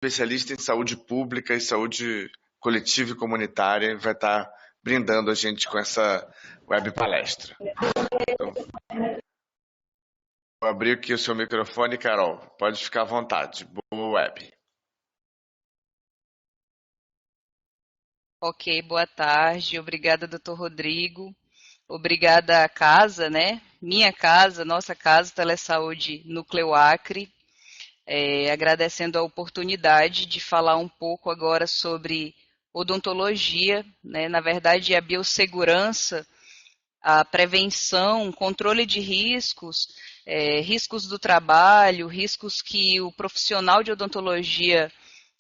especialista em saúde pública e saúde coletiva e comunitária, vai estar brindando a gente com essa web palestra. Então, vou abrir aqui o seu microfone, Carol. Pode ficar à vontade. Boa web. Ok, boa tarde. Obrigada, doutor Rodrigo. Obrigada à casa, né? Minha casa, nossa casa, Telesaúde Núcleo Acre. Agradecendo a oportunidade de falar um pouco agora sobre odontologia, né? Na verdade, a biossegurança, a prevenção, controle de riscos, riscos do trabalho, riscos que o profissional de odontologia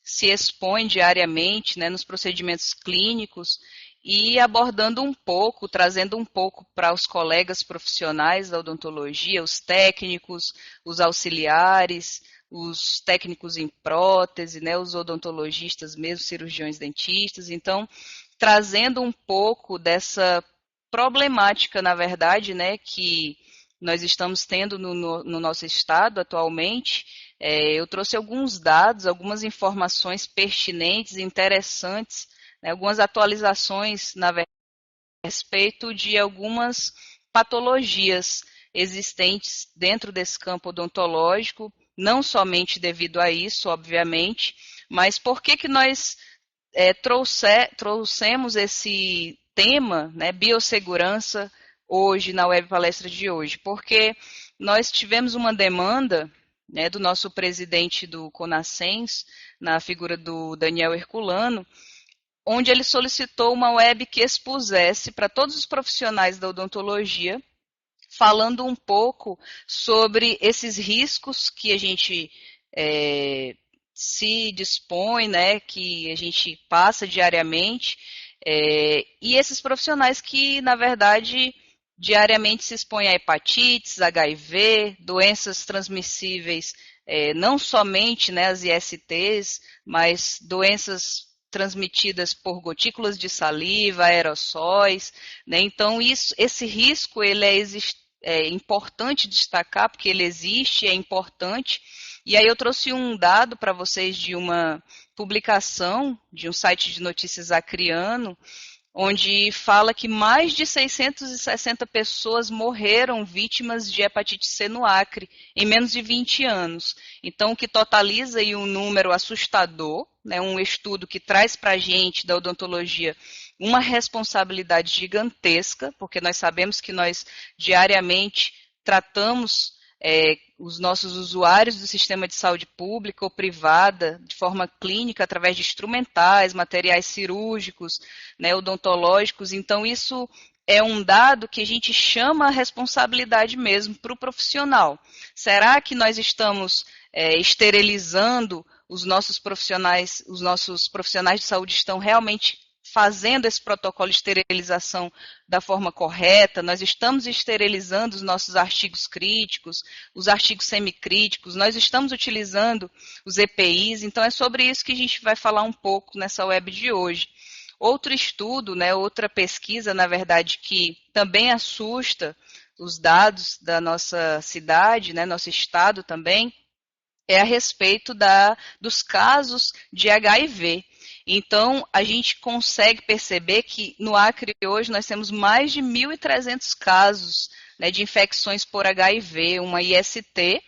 se expõe diariamente, né, nos procedimentos clínicos e abordando um pouco, trazendo um pouco para os colegas profissionais da odontologia, os técnicos, os auxiliares, os técnicos em prótese, né, os odontologistas mesmo, cirurgiões dentistas. Então, trazendo um pouco dessa problemática, na verdade, né, que nós estamos tendo no nosso estado atualmente. Eu trouxe alguns dados, algumas informações pertinentes, interessantes, né, algumas atualizações, na verdade, a respeito de algumas patologias existentes dentro desse campo odontológico, não somente devido a isso, obviamente, mas por que nós trouxemos esse tema, né, biossegurança, hoje, na web palestra de hoje? Porque nós tivemos uma demanda, né, do nosso presidente do CONASCENS, na figura do Daniel Herculano, onde ele solicitou uma web que expusesse para todos os profissionais da odontologia, falando um pouco sobre esses riscos que a gente se dispõe, né, que a gente passa diariamente, e esses profissionais que, na verdade, diariamente se expõem a hepatites, HIV, doenças transmissíveis, não somente, né, as ISTs, mas doenças transmitidas por gotículas de saliva, aerossóis, né? Então, esse risco ele é importante destacar, porque ele existe, é importante. E aí eu trouxe um dado para vocês de uma publicação de um site de notícias acriano, onde fala que mais de 660 pessoas morreram vítimas de hepatite C no Acre em menos de 20 anos. Então, o que totaliza aí um número assustador, né, um estudo que traz para a gente da odontologia uma responsabilidade gigantesca, porque nós sabemos que nós diariamente tratamos os nossos usuários do sistema de saúde pública ou privada de forma clínica através de instrumentais, materiais cirúrgicos, né, odontológicos. Então, isso é um dado que a gente chama a responsabilidade mesmo para o profissional. Será que nós estamos esterilizando os nossos profissionais de saúde estão realmente fazendo esse protocolo de esterilização da forma correta? Nós estamos esterilizando os nossos artigos críticos, os artigos semicríticos, nós estamos utilizando os EPIs. Então, é sobre isso que a gente vai falar um pouco nessa web de hoje. Outro estudo, né, outra pesquisa, na verdade, que também assusta os dados da nossa cidade, né, nosso estado também, é a respeito dos casos de HIV. Então, a gente consegue perceber que no Acre hoje nós temos mais de 1.300 casos, né, de infecções por HIV, uma IST,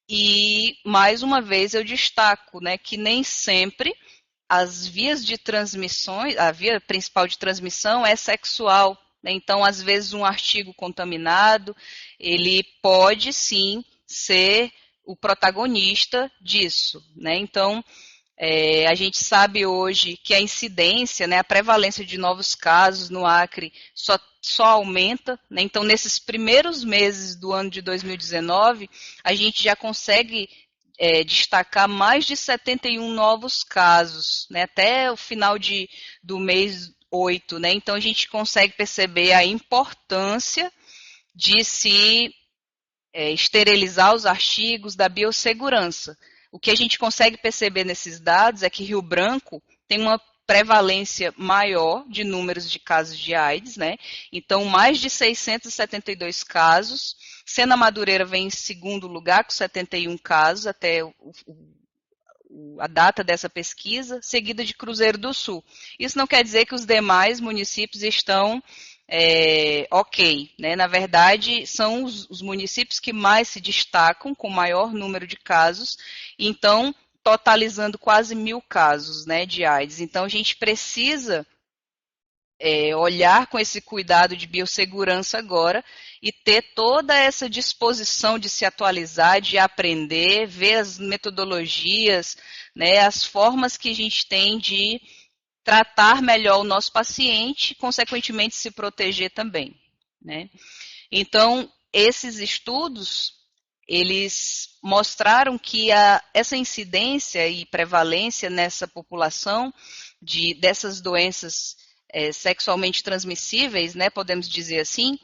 e mais uma vez eu destaco, né, que nem sempre as vias de transmissão, a via principal de transmissão é sexual, né? Então, às vezes, um artigo contaminado, ele pode sim ser o protagonista disso, né? Então, a gente sabe hoje que a incidência, né, a prevalência de novos casos no Acre só aumenta, né? Então, nesses primeiros meses do ano de 2019, a gente já consegue destacar mais de 71 novos casos, né, até o final do mês 8, né? Então, a gente consegue perceber a importância de se esterilizar os artigos da biossegurança. O que a gente consegue perceber nesses dados é que Rio Branco tem uma prevalência maior de números de casos de AIDS, né? Então, mais de 672 casos. Sena Madureira vem em segundo lugar, com 71 casos, até a data dessa pesquisa, seguida de Cruzeiro do Sul. Isso não quer dizer que os demais municípios estão ok, né? Na verdade, são os municípios que mais se destacam, com maior número de casos, então, totalizando quase 1.000 casos, né, de AIDS. Então, a gente precisa olhar com esse cuidado de biossegurança agora e ter toda essa disposição de se atualizar, de aprender, ver as metodologias, né, as formas que a gente tem de tratar melhor o nosso paciente, consequentemente se proteger também, né? Então, esses estudos, eles mostraram que essa incidência e prevalência nessa população dessas doenças sexualmente transmissíveis, né, podemos dizer assim,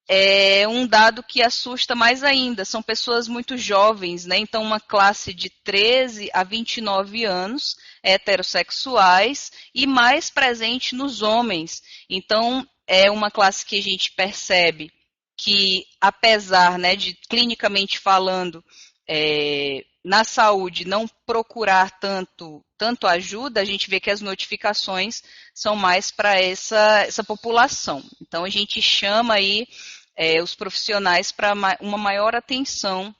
é um dado que assusta mais ainda. São pessoas muito jovens, né? Então, uma classe de 13 a 29 anos, heterossexuais, e mais presente nos homens. Então, é uma classe que a gente percebe que, apesar, né, de clinicamente falando, na saúde não procurar tanto ajuda, a gente vê que as notificações são mais para essa população. Então, a gente chama aí os profissionais para uma maior atenção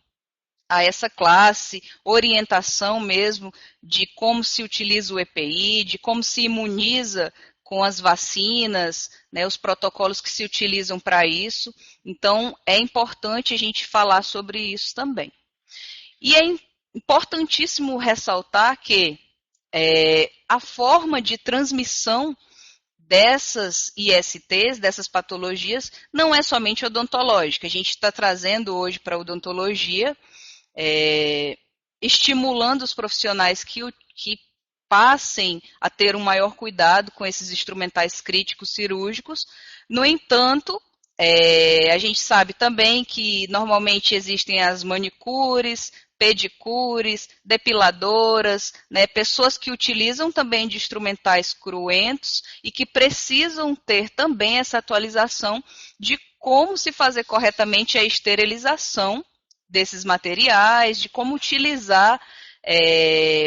a essa classe, orientação mesmo de como se utiliza o EPI, de como se imuniza com as vacinas, né, os protocolos que se utilizam para isso. Então, é importante a gente falar sobre isso também. E é importantíssimo ressaltar que a forma de transmissão dessas ISTs, dessas patologias, não é somente odontológica. A gente está trazendo hoje para a odontologia, estimulando os profissionais que passem a ter um maior cuidado com esses instrumentais críticos cirúrgicos. No entanto, a gente sabe também que normalmente existem as manicures, pedicures, depiladoras, né, pessoas que utilizam também de instrumentais cruentos e que precisam ter também essa atualização de como se fazer corretamente a esterilização desses materiais, de como utilizar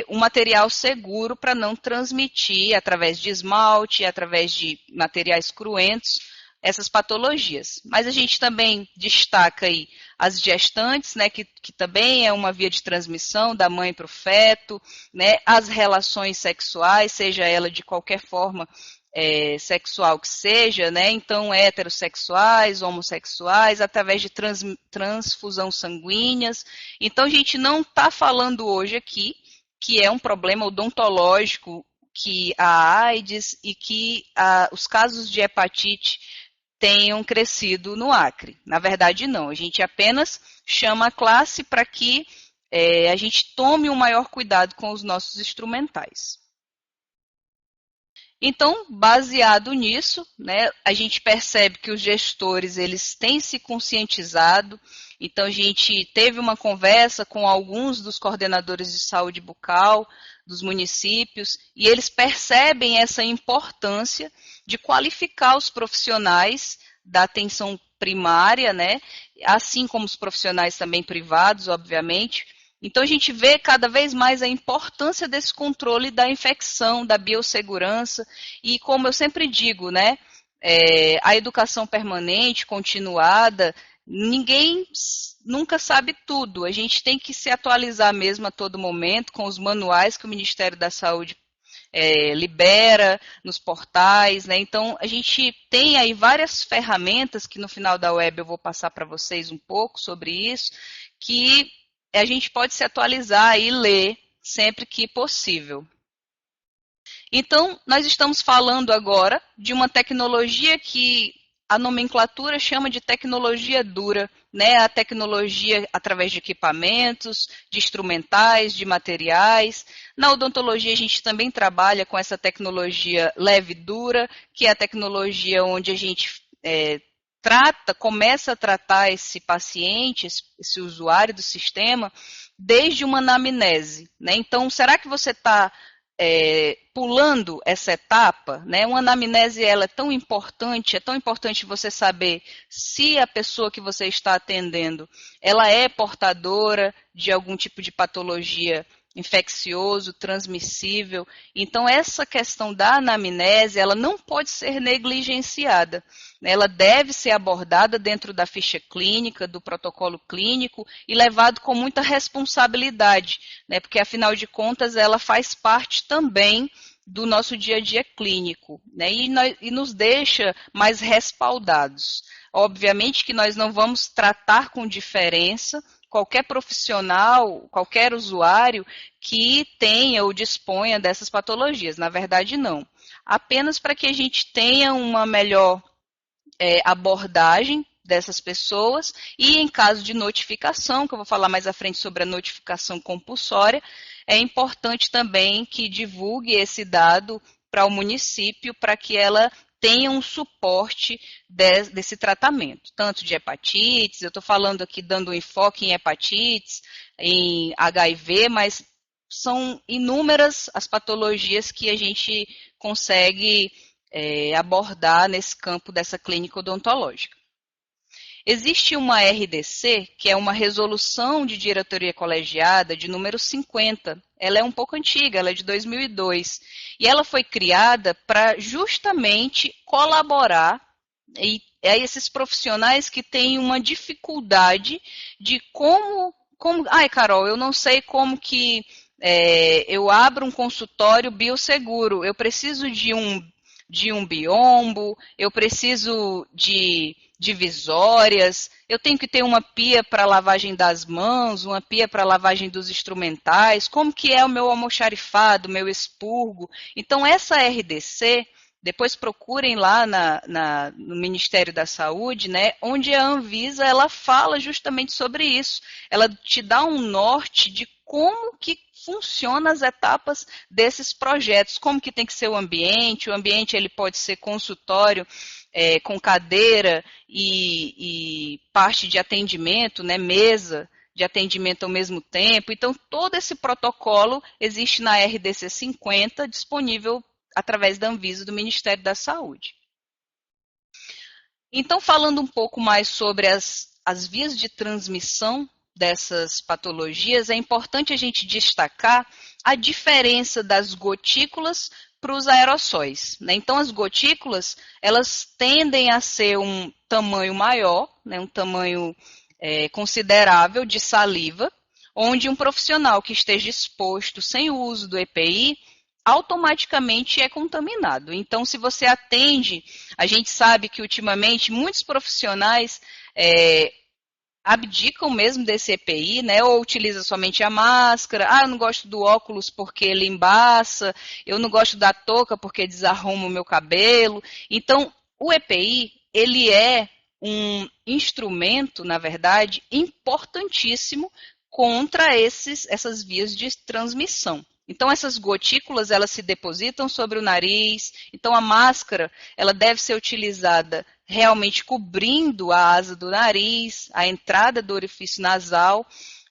um material seguro para não transmitir através de esmalte, através de materiais cruentos, essas patologias. Mas a gente também destaca aí as gestantes, né, que também é uma via de transmissão da mãe para o feto, né, as relações sexuais, seja ela de qualquer forma sexual que seja, né, então heterossexuais, homossexuais, através de transfusão sanguíneas. Então a gente não está falando hoje aqui que é um problema odontológico, que a AIDS e que os casos de hepatite tenham crescido no Acre. Na verdade, não. A gente apenas chama a classe para que a gente tome um maior cuidado com os nossos instrumentais. Então, baseado nisso, né, a gente percebe que os gestores eles têm se conscientizado. Então, a gente teve uma conversa com alguns dos coordenadores de saúde bucal dos municípios e eles percebem essa importância de qualificar os profissionais da atenção primária, né, assim como os profissionais também privados, obviamente. Então, a gente vê cada vez mais a importância desse controle da infecção, da biossegurança, e como eu sempre digo, né, a educação permanente, continuada, ninguém nunca sabe tudo. A gente tem que se atualizar mesmo a todo momento com os manuais que o Ministério da Saúde libera nos portais, né? Então, a gente tem aí várias ferramentas que no final da web eu vou passar para vocês um pouco sobre isso, que a gente pode se atualizar e ler sempre que possível. Então, nós estamos falando agora de uma tecnologia que a nomenclatura chama de tecnologia dura, né? A tecnologia através de equipamentos, de instrumentais, de materiais. Na odontologia, a gente também trabalha com essa tecnologia leve dura, que é a tecnologia onde a gente começa a tratar esse paciente, esse usuário do sistema, desde uma anamnese, né? Então, será que você está pulando essa etapa, né? Uma anamnese ela é tão importante você saber se a pessoa que você está atendendo, ela é portadora de algum tipo de patologia infeccioso, transmissível. Então, essa questão da anamnese, ela não pode ser negligenciada. Ela deve ser abordada dentro da ficha clínica, do protocolo clínico e levado com muita responsabilidade, né? Porque, afinal de contas, ela faz parte também do nosso dia a dia clínico, né? E nos deixa mais respaldados. Obviamente que nós não vamos tratar com diferença qualquer profissional, qualquer usuário que tenha ou disponha dessas patologias. Na verdade, não. Apenas para que a gente tenha uma melhor abordagem dessas pessoas e em caso de notificação, que eu vou falar mais à frente sobre a notificação compulsória, é importante também que divulgue esse dado para o município para que ela tenha um suporte desse tratamento, tanto de hepatites, eu estou falando aqui dando um enfoque em hepatites, em HIV, mas são inúmeras as patologias que a gente consegue abordar nesse campo dessa clínica odontológica. Existe uma RDC, que é uma resolução de diretoria colegiada de número 50. Ela é um pouco antiga, ela é de 2002. E ela foi criada para justamente colaborar a esses profissionais que têm uma dificuldade de como... Ai, Carol, eu não sei como que eu abro um consultório bioseguro. Eu preciso de um biombo, eu preciso de divisórias, eu tenho que ter uma pia para lavagem das mãos, uma pia para lavagem dos instrumentais, como que é o meu almoxarifado, meu expurgo. Então, essa RDC, depois procurem lá no Ministério da Saúde, né, onde a Anvisa ela fala justamente sobre isso. Ela te dá um norte de como que funcionam as etapas desses projetos, como que tem que ser o ambiente ele pode ser consultório, com cadeira e parte de atendimento, né, mesa de atendimento ao mesmo tempo. Então, todo esse protocolo existe na RDC 50, disponível através da Anvisa, do Ministério da Saúde. Então, falando um pouco mais sobre as vias de transmissão dessas patologias, é importante a gente destacar a diferença das gotículas para os aerossóis, né? Então, as gotículas, elas tendem a ser um tamanho maior, né? Um tamanho considerável de saliva, onde um profissional que esteja exposto sem o uso do EPI, automaticamente é contaminado. Então, se você atende, a gente sabe que ultimamente muitos profissionais abdicam mesmo desse EPI, né? Ou utiliza somente a máscara. Eu não gosto do óculos porque ele embaça, eu não gosto da touca porque desarruma o meu cabelo. Então, o EPI, ele é um instrumento, na verdade, importantíssimo contra essas vias de transmissão. Então, essas gotículas, elas se depositam sobre o nariz. Então, a máscara, ela deve ser utilizada realmente cobrindo a asa do nariz, a entrada do orifício nasal,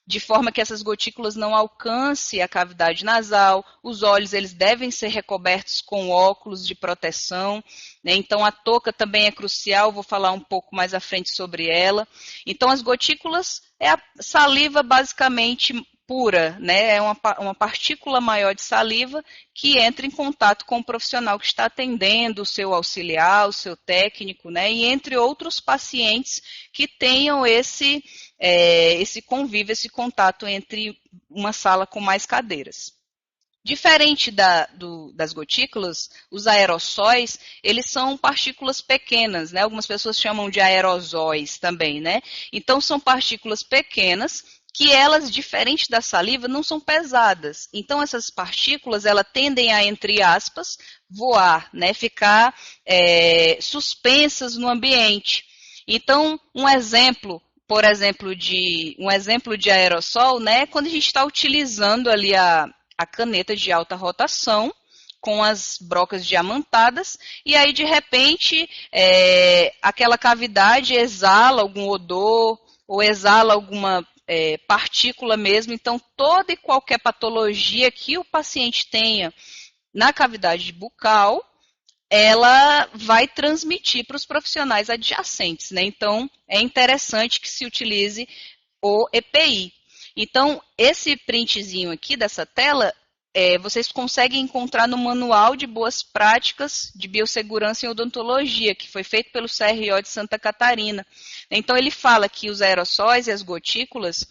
de forma que essas gotículas não alcancem a cavidade nasal. Os olhos, eles devem ser recobertos com óculos de proteção, né? Então, a touca também é crucial, vou falar um pouco mais à frente sobre ela. Então, as gotículas é a saliva basicamente pura, né? É uma partícula maior de saliva que entra em contato com o profissional que está atendendo, o seu auxiliar, o seu técnico, né? E entre outros pacientes que tenham esse convívio, esse contato entre uma sala com mais cadeiras. Diferente das gotículas, os aerossóis, eles são partículas pequenas, né? Algumas pessoas chamam de aerosóis também, né? Então, são partículas pequenas que elas, diferente da saliva, não são pesadas. Então, essas partículas, elas tendem a, entre aspas, voar, né? Ficar suspensas no ambiente. Então, um exemplo de aerossol, né? Quando a gente está utilizando ali a caneta de alta rotação, com as brocas diamantadas, e aí, de repente, aquela cavidade exala algum odor, ou exala alguma partícula mesmo. Então, toda e qualquer patologia que o paciente tenha na cavidade bucal, ela vai transmitir para os profissionais adjacentes, né? Então, é interessante que se utilize o EPI. Então, esse printzinho aqui dessa tela, vocês conseguem encontrar no Manual de Boas Práticas de Biossegurança em Odontologia, que foi feito pelo CRO de Santa Catarina. Então, ele fala que os aerossóis e as gotículas,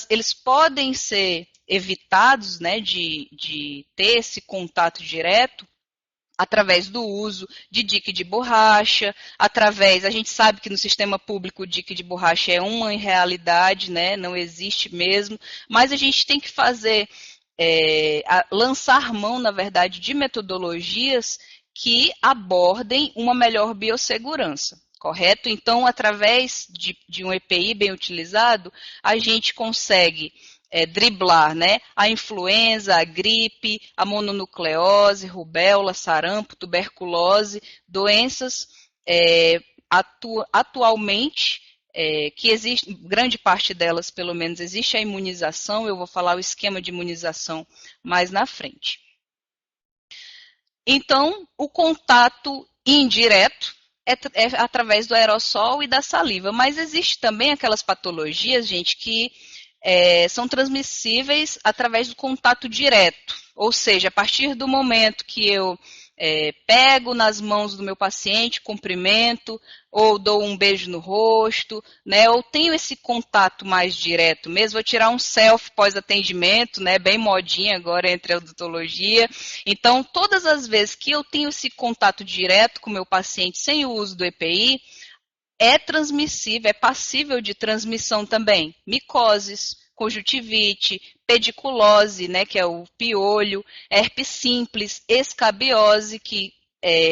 eles podem ser evitados, né, de ter esse contato direto através do uso de dique de borracha, a gente sabe que no sistema público o dique de borracha é uma realidade, né, não existe mesmo, mas a gente tem que lançar mão, na verdade, de metodologias que abordem uma melhor biossegurança. Correto? Então, através de um EPI bem utilizado, a gente consegue driblar, né, a influenza, a gripe, a mononucleose, rubéola, sarampo, tuberculose, doenças atualmente que existe, grande parte delas, pelo menos, existe a imunização. Eu vou falar o esquema de imunização mais na frente. Então, o contato indireto é através do aerossol e da saliva, mas existe também aquelas patologias, gente, que são transmissíveis através do contato direto, ou seja, a partir do momento que eu pego nas mãos do meu paciente, cumprimento, ou dou um beijo no rosto, né, ou tenho esse contato mais direto mesmo, vou tirar um selfie pós-atendimento, né, bem modinha agora entre a odontologia. Então, todas as vezes que eu tenho esse contato direto com o meu paciente sem o uso do EPI, é transmissível, é passível de transmissão também. Micoses, conjuntivite, pediculose, né, que é o piolho, herpes simples, escabiose, que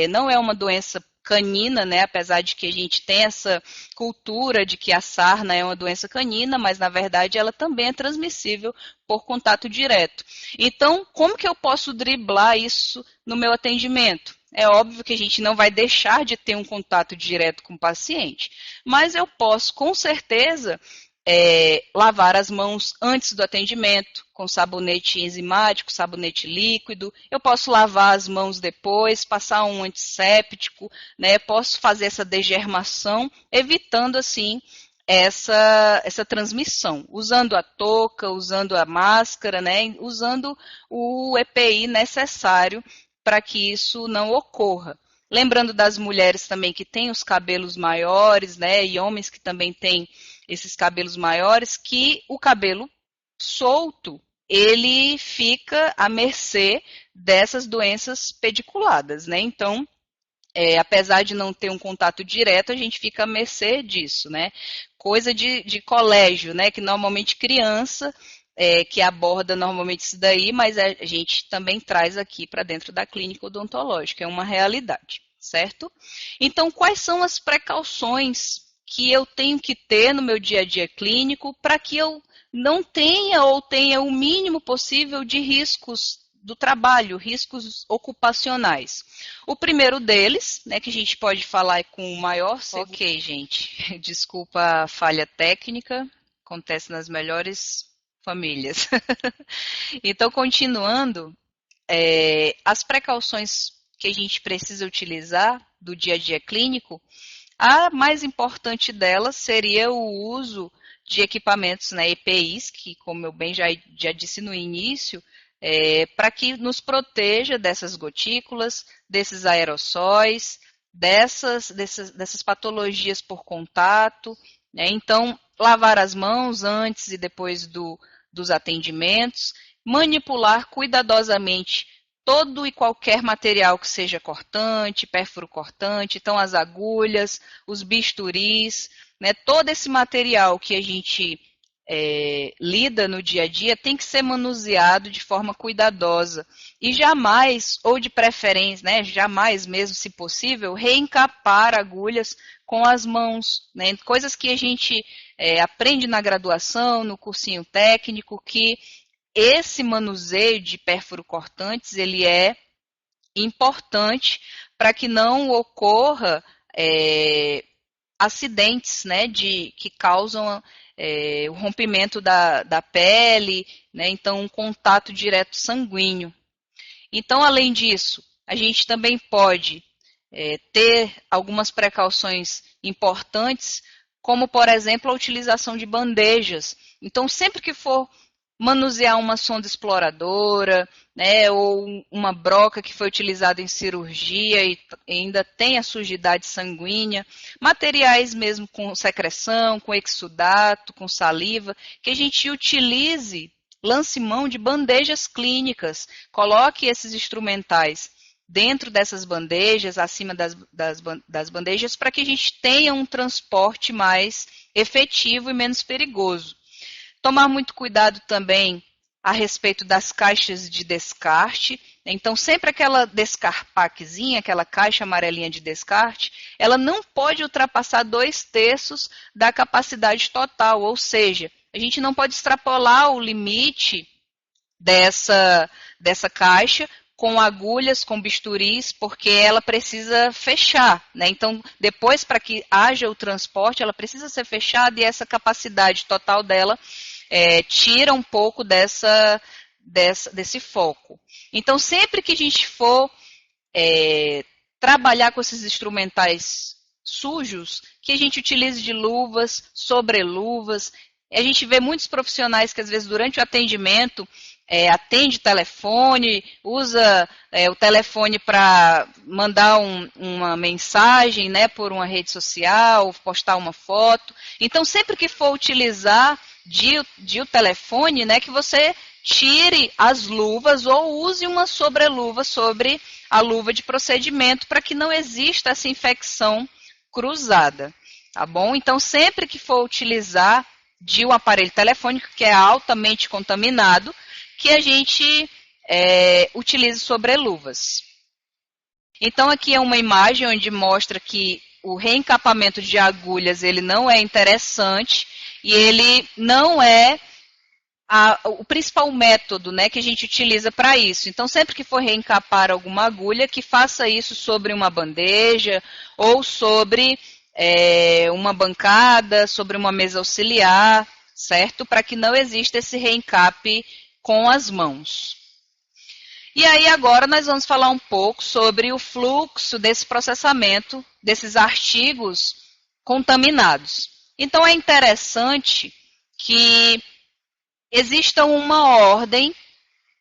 não é uma doença canina, né, apesar de que a gente tem essa cultura de que a sarna é uma doença canina, mas na verdade ela também é transmissível por contato direto. Então, como que eu posso driblar isso no meu atendimento? É óbvio que a gente não vai deixar de ter um contato direto com o paciente, mas eu posso, com certeza, lavar as mãos antes do atendimento, com sabonete enzimático, sabonete líquido. Eu posso lavar as mãos depois, passar um antisséptico, né? Posso fazer essa degermação, evitando, assim, essa transmissão, usando a touca, usando a máscara, né? Usando o EPI necessário para que isso não ocorra. Lembrando das mulheres também que têm os cabelos maiores, né, e homens que também têm esses cabelos maiores, que o cabelo solto, ele fica à mercê dessas doenças pediculadas, né? Então, apesar de não ter um contato direto, a gente fica à mercê disso, né? Coisa de colégio, né, que normalmente criança que aborda normalmente isso daí, mas a gente também traz aqui para dentro da clínica odontológica, é uma realidade, certo? Então, quais são as precauções que eu tenho que ter no meu dia a dia clínico para que eu não tenha ou tenha o mínimo possível de riscos do trabalho, riscos ocupacionais? O primeiro deles, né, que a gente pode falar com o maior... Ok, gente, desculpa a falha técnica, acontece nas melhores famílias. Então, continuando, as precauções que a gente precisa utilizar do dia a dia clínico, a mais importante delas seria o uso de equipamentos, né, EPIs, que, como eu bem já disse no início, para que nos proteja dessas gotículas, desses aerossóis, dessas patologias por contato, né? Então, lavar as mãos antes e depois dos atendimentos, manipular cuidadosamente todo e qualquer material que seja cortante, pérfuro cortante, então as agulhas, os bisturis, né, todo esse material que a gente lida no dia a dia tem que ser manuseado de forma cuidadosa e jamais, ou de preferência, né, jamais mesmo, se possível, reencapar agulhas com as mãos, né, coisas que a gente aprende na graduação, no cursinho técnico, que esse manuseio de pérfuro cortantes, ele é importante para que não ocorra acidentes, né, que causam o rompimento da pele, né, então um contato direto sanguíneo. Então, além disso, a gente também pode ter algumas precauções importantes como, por exemplo, a utilização de bandejas. Então, sempre que for manusear uma sonda exploradora, né, ou uma broca que foi utilizada em cirurgia e ainda tem a sujidade sanguínea, materiais mesmo com secreção, com exudato, com saliva, que a gente utilize, lance mão de bandejas clínicas, coloque esses instrumentais dentro dessas bandejas, acima das bandejas, para que a gente tenha um transporte mais efetivo e menos perigoso. Tomar muito cuidado também a respeito das caixas de descarte. Então, sempre aquela descarpaquezinha, aquela caixa amarelinha de descarte, ela não pode ultrapassar 2/3 da capacidade total, ou seja, a gente não pode extrapolar o limite dessa caixa com agulhas, com bisturis, porque ela precisa fechar, né? Então, depois, para que haja o transporte, ela precisa ser fechada e essa capacidade total dela tira um pouco desse foco. Então, sempre que a gente for trabalhar com esses instrumentais sujos, que a gente utilize de luvas, sobreluvas. A gente vê muitos profissionais que, às vezes, durante o atendimento, atende telefone, usa o telefone para mandar uma mensagem, né, por uma rede social, postar uma foto. Então, sempre que for utilizar o telefone, né, que você tire as luvas ou use uma sobreluva sobre a luva de procedimento para que não exista essa infecção cruzada, tá bom? Então, sempre que for utilizar de um aparelho telefônico que é altamente contaminado, que a gente utilize sobreluvas. Então, aqui é uma imagem onde mostra que o reencapamento de agulhas ele não é interessante e ele não é o principal método, né, que a gente utiliza para isso. Então, sempre que for reencapar alguma agulha, que faça isso sobre uma bandeja ou sobre uma bancada, sobre uma mesa auxiliar, certo? Para que não exista esse reencape com as mãos. E aí agora nós vamos falar um pouco sobre o fluxo desse processamento desses artigos contaminados. Então é interessante que exista uma ordem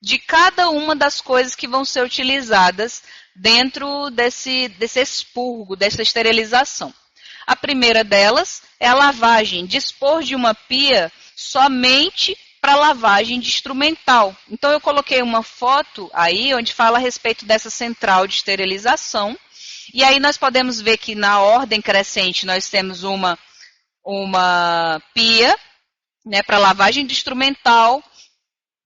de cada uma das coisas que vão ser utilizadas dentro desse expurgo, dessa esterilização. A primeira delas é a lavagem, dispor de uma pia somente para lavagem de instrumental. Então, eu coloquei uma foto aí, onde fala a respeito dessa central de esterilização. E aí nós podemos ver que na ordem crescente nós temos uma pia, né, para lavagem de instrumental.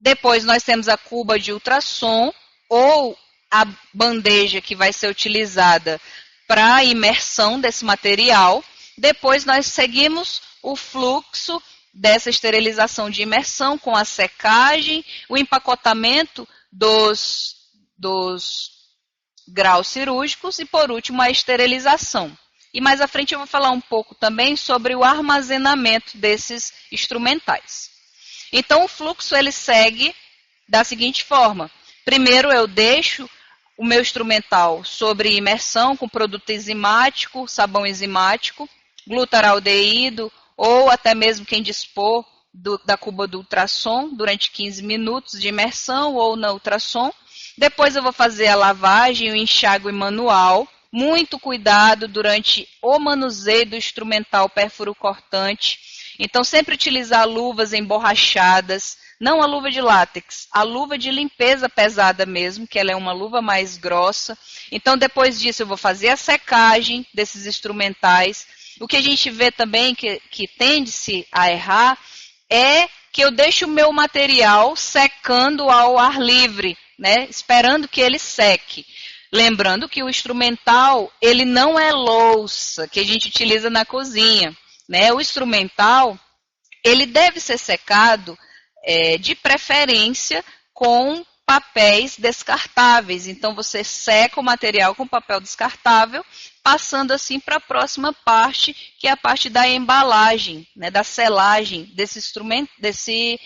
Depois nós temos a cuba de ultrassom ou a bandeja que vai ser utilizada para a imersão desse material. Depois nós seguimos o fluxo dessa esterilização de imersão com a secagem, o empacotamento dos graus cirúrgicos e, por último, a esterilização. E mais à frente eu vou falar um pouco também sobre o armazenamento desses instrumentais. Então, o fluxo ele segue da seguinte forma. Primeiro, eu deixo o meu instrumental sobre imersão com produto enzimático, sabão enzimático, glutaraldeído, ou até mesmo quem dispor da cuba do ultrassom durante 15 minutos de imersão ou na ultrassom. Depois eu vou fazer a lavagem, o enxágue manual. Muito cuidado durante o manuseio do instrumental pérfuro cortante. Então, sempre utilizar luvas emborrachadas, não a luva de látex, a luva de limpeza pesada mesmo, que ela é uma luva mais grossa. Então, depois disso, eu vou fazer a secagem desses instrumentais. O que a gente vê também que tende-se a errar é que eu deixo o meu material secando ao ar livre, né, esperando que ele seque. Lembrando que o instrumental, ele não é louça que a gente utiliza na cozinha, né? O instrumental, ele deve ser secado de preferência com papéis descartáveis. Então, você seca o material com papel descartável, passando assim para a próxima parte, que é a parte da embalagem, né, da selagem desse instrumento, desse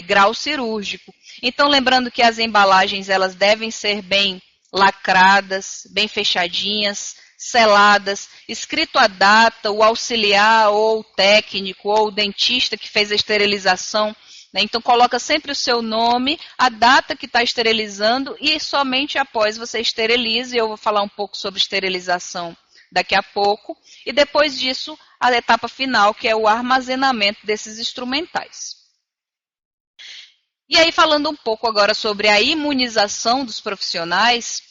grau cirúrgico. Então, lembrando que as embalagens elas devem ser bem lacradas, bem fechadinhas, seladas, escrito a data, o auxiliar ou o técnico ou o dentista que fez a esterilização, né? Então coloca sempre o seu nome, a data que está esterilizando e somente após você esteriliza, e eu vou falar um pouco sobre esterilização daqui a pouco, e depois disso a etapa final, que é o armazenamento desses instrumentais. E aí, falando um pouco agora sobre a imunização dos profissionais,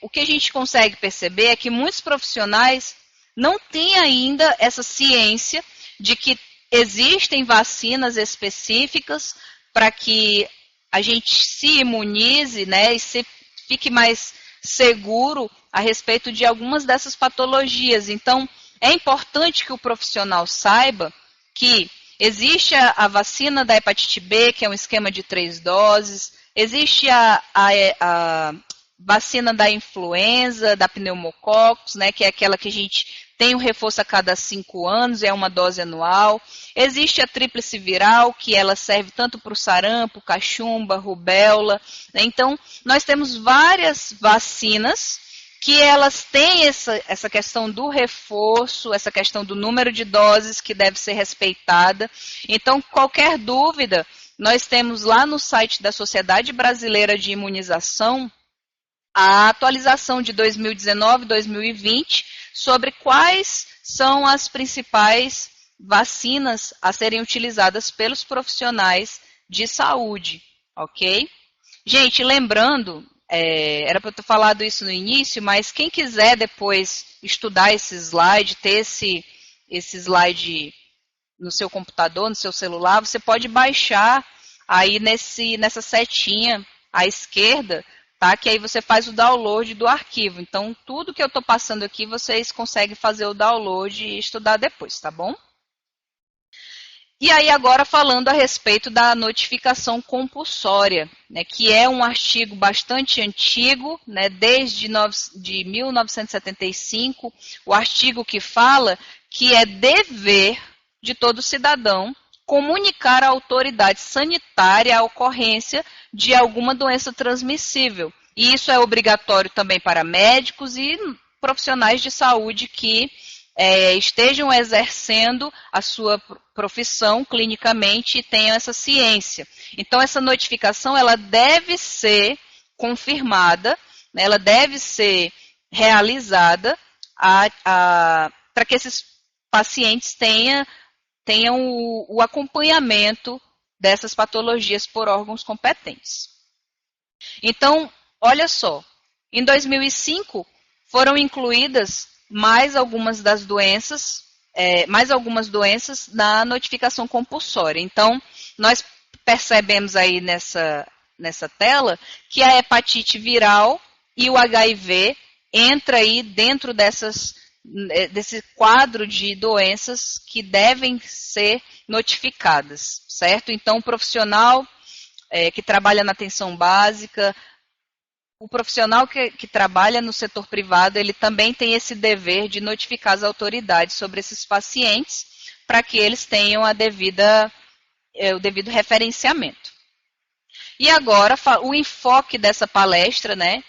o que a gente consegue perceber é que muitos profissionais não têm ainda essa ciência de que existem vacinas específicas para que a gente se imunize, né, e fique mais seguro a respeito de algumas dessas patologias. Então, é importante que o profissional saiba que existe a vacina da hepatite B, que é um esquema de 3 doses, existe a vacina da influenza, da pneumococcus, né, que é aquela que a gente tem um reforço a cada 5 anos, é uma dose anual. Existe a tríplice viral, que ela serve tanto para o sarampo, cachumba, rubéola, né? Então, nós temos várias vacinas que elas têm essa questão do reforço, essa questão do número de doses que deve ser respeitada. Então, qualquer dúvida, nós temos lá no site da Sociedade Brasileira de Imunização a atualização de 2019 e 2020 sobre quais são as principais vacinas a serem utilizadas pelos profissionais de saúde, ok? Gente, lembrando, era para eu ter falado isso no início, mas quem quiser depois estudar esse slide, ter esse slide no seu computador, no seu celular, você pode baixar aí nessa setinha à esquerda, tá? Que aí você faz o download do arquivo. Então, tudo que eu estou passando aqui, vocês conseguem fazer o download e estudar depois, tá bom? E aí agora falando a respeito da notificação compulsória, né, que é um artigo bastante antigo, né, desde 1975, o artigo que fala que é dever de todo cidadão comunicar à autoridade sanitária a ocorrência de alguma doença transmissível. E isso é obrigatório também para médicos e profissionais de saúde que estejam exercendo a sua profissão clinicamente e tenham essa ciência. Então, essa notificação ela deve ser confirmada, né, ela deve ser realizada para que esses pacientes tenham o acompanhamento dessas patologias por órgãos competentes. Então, olha só, em 2005 foram incluídas mais algumas doenças na notificação compulsória. Então, nós percebemos aí nessa tela que a hepatite viral e o HIV entra aí dentro desse quadro de doenças que devem ser notificadas, certo? Então, o profissional que trabalha na atenção básica, o profissional que trabalha no setor privado, ele também tem esse dever de notificar as autoridades sobre esses pacientes para que eles tenham o devido referenciamento. E agora, o enfoque dessa palestra, né,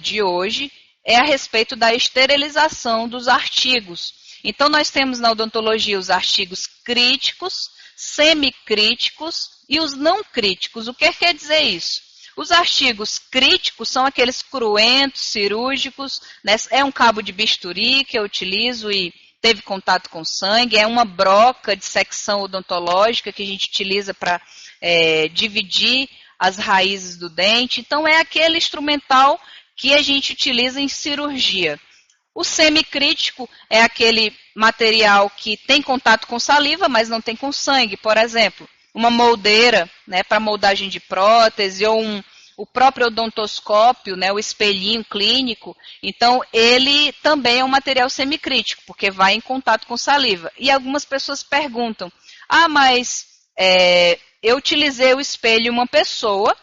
de hoje é a respeito da esterilização dos artigos. Então, nós temos na odontologia os artigos críticos, semicríticos e os não críticos. O que quer dizer isso? Os artigos críticos são aqueles cruentos, cirúrgicos, né? É um cabo de bisturi que eu utilizo e teve contato com sangue, é uma broca de secção odontológica que a gente utiliza para dividir as raízes do dente. Então, é aquele instrumental que a gente utiliza em cirurgia. O semicrítico é aquele material que tem contato com saliva, mas não tem com sangue. Por exemplo, uma moldeira, né, para moldagem de prótese, ou o próprio odontoscópio, né, o espelhinho clínico. Então, ele também é um material semicrítico, porque vai em contato com saliva. E algumas pessoas perguntam, mas eu utilizei o espelho em uma pessoa,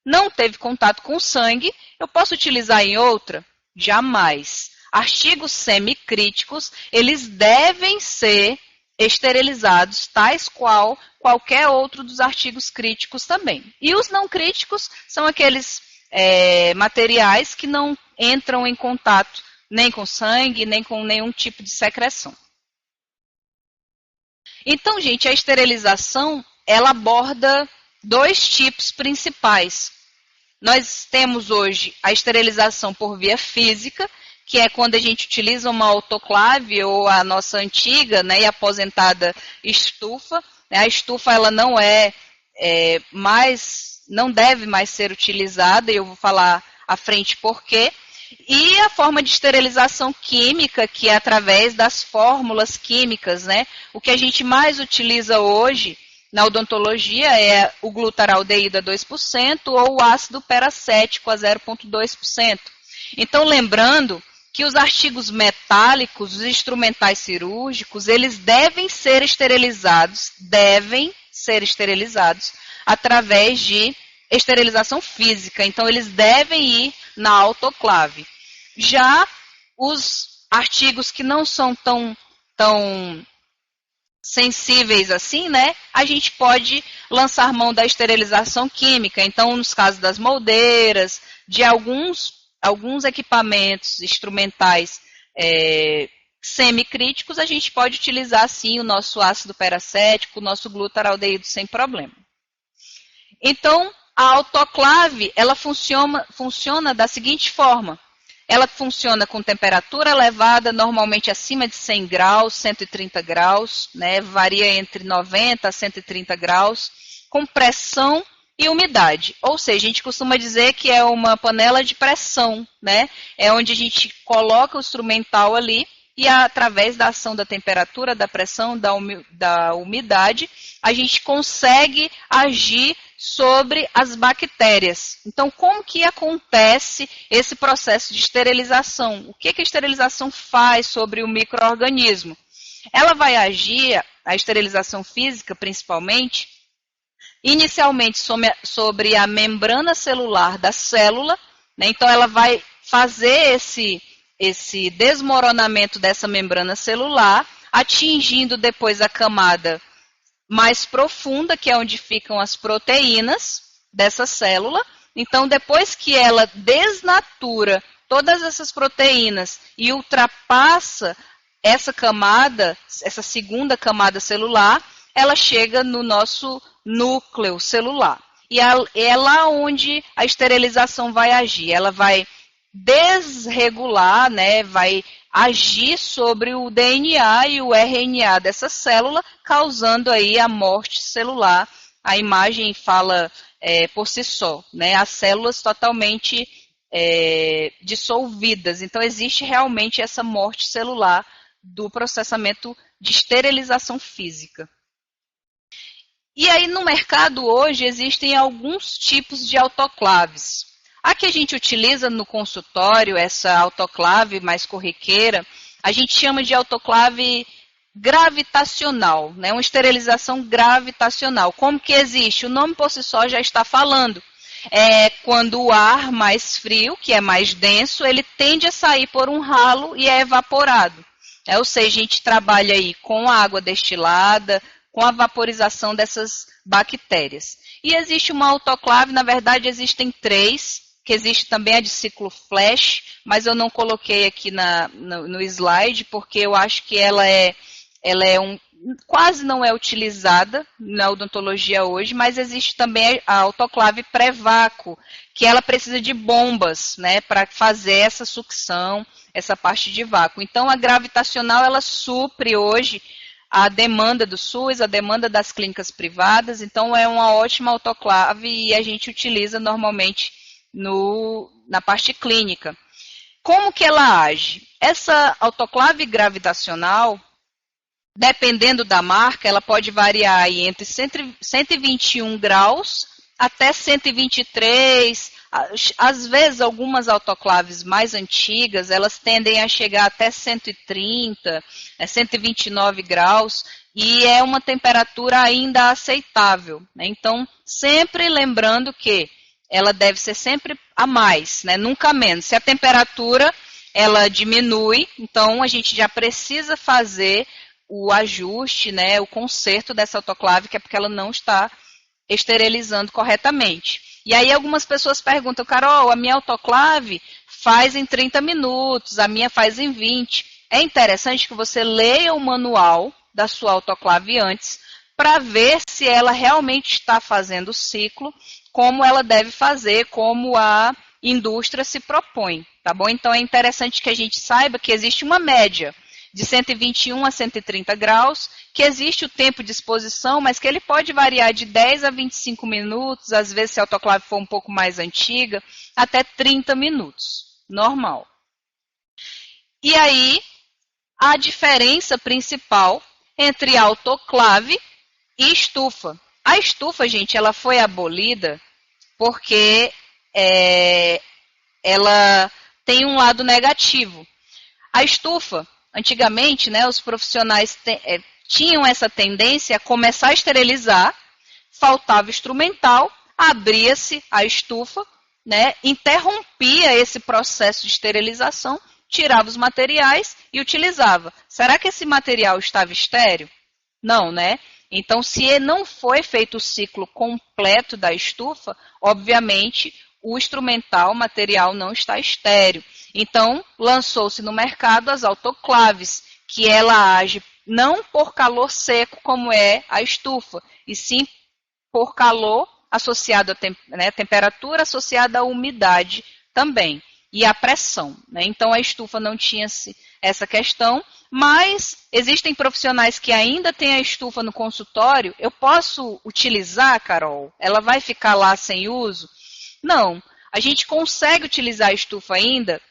não teve contato com sangue, eu posso utilizar em outra? Jamais. Artigos semicríticos, eles devem ser esterilizados, tais qual qualquer outro dos artigos críticos também. E os não críticos são aqueles materiais que não entram em contato nem com sangue, nem com nenhum tipo de secreção. Então, gente, a esterilização, ela aborda dois tipos principais. Nós temos hoje a esterilização por via física, que é quando a gente utiliza uma autoclave ou a nossa antiga, né, e aposentada estufa. A estufa ela não não deve mais ser utilizada, e eu vou falar à frente por quê. E a forma de esterilização química, que é através das fórmulas químicas, né? O que a gente mais utiliza hoje na odontologia é o glutaraldeído a 2% ou o ácido peracético a 0,2%. Então, lembrando que os artigos metálicos, os instrumentais cirúrgicos, eles devem ser esterilizados através de esterilização física. Então, eles devem ir na autoclave. Já os artigos que não são tão sensíveis assim, né? A gente pode lançar mão da esterilização química. Então, nos casos das moldeiras, de alguns equipamentos instrumentais semicríticos, a gente pode utilizar, sim, o nosso ácido peracético, o nosso glutaraldeído sem problema. Então, a autoclave, ela funciona da seguinte forma. Ela funciona com temperatura elevada, normalmente acima de 100 graus, 130 graus, né? Varia entre 90 a 130 graus, com pressão e umidade. Ou seja, a gente costuma dizer que é uma panela de pressão, né? É onde a gente coloca o instrumental ali e através da ação da temperatura, da pressão, da umidade, a gente consegue agir sobre as bactérias. Então, como que acontece esse processo de esterilização? O que a esterilização faz sobre o micro-organismo? Ela vai agir, a esterilização física principalmente, inicialmente sobre a membrana celular da célula, né? Então ela vai fazer esse desmoronamento dessa membrana celular, atingindo depois a camada mais profunda, que é onde ficam as proteínas dessa célula. Então, depois que ela desnatura todas essas proteínas e ultrapassa essa camada, essa segunda camada celular, ela chega no nosso núcleo celular. E é lá onde a esterilização vai agir. Ela vai desregular, né, vai agir sobre o DNA e o RNA dessa célula, causando aí a morte celular. A imagem fala por si só, né, as células totalmente dissolvidas. Então, existe realmente essa morte celular do processamento de esterilização física. E aí, no mercado hoje, existem alguns tipos de autoclaves. A que a gente utiliza no consultório, essa autoclave mais corriqueira, a gente chama de autoclave gravitacional, né? Uma esterilização gravitacional. Como que existe? O nome por si só já está falando. É quando o ar mais frio, que é mais denso, ele tende a sair por um ralo e é evaporado. Ou seja, a gente trabalha aí com a água destilada, com a vaporização dessas bactérias. E existe uma autoclave, na verdade existem três, que existe também a de ciclo flash, mas eu não coloquei aqui no slide, porque eu acho que ela quase não é utilizada na odontologia hoje, mas existe também a autoclave pré-vácuo, que ela precisa de bombas, né, para fazer essa sucção, essa parte de vácuo. Então, a gravitacional, ela supre hoje a demanda do SUS, a demanda das clínicas privadas, então é uma ótima autoclave e a gente utiliza normalmente na parte clínica. Como que ela age? Essa autoclave gravitacional, dependendo da marca, ela pode variar aí entre 121 graus até 123. Às vezes, algumas autoclaves mais antigas, elas tendem a chegar até 130, 129 graus, e é uma temperatura ainda aceitável, né? Então, sempre lembrando que ela deve ser sempre a mais, né? Nunca menos. Se a temperatura ela diminui, então a gente já precisa fazer o ajuste, né, o conserto dessa autoclave, que é porque ela não está esterilizando corretamente. E aí algumas pessoas perguntam, Carol, a minha autoclave faz em 30 minutos, a minha faz em 20. É interessante que você leia o manual da sua autoclave antes, para ver se ela realmente está fazendo o ciclo como ela deve fazer, como a indústria se propõe, tá bom? Então é interessante que a gente saiba que existe uma média de 121 a 130 graus, que existe o tempo de exposição, mas que ele pode variar de 10 a 25 minutos, às vezes se a autoclave for um pouco mais antiga, até 30 minutos, normal. E aí, a diferença principal entre autoclave e estufa. A estufa, gente, ela foi abolida porque ela tem um lado negativo. A estufa, antigamente, né, os profissionais tinham essa tendência a começar a esterilizar, faltava instrumental, abria-se a estufa, né, interrompia esse processo de esterilização, tirava os materiais e utilizava. Será que esse material estava estéril? Não, né? Então, se não foi feito o ciclo completo da estufa, obviamente, o instrumental, o material não está estéril. Então, lançou-se no mercado as autoclaves, que ela age não por calor seco, como é a estufa, e sim por calor associado à temperatura associada à umidade também, e à pressão, né? Então, a estufa não tinha essa questão, mas existem profissionais que ainda têm a estufa no consultório. Eu posso utilizar, Carol? Ela vai ficar lá sem uso? Não. A gente consegue utilizar a estufa ainda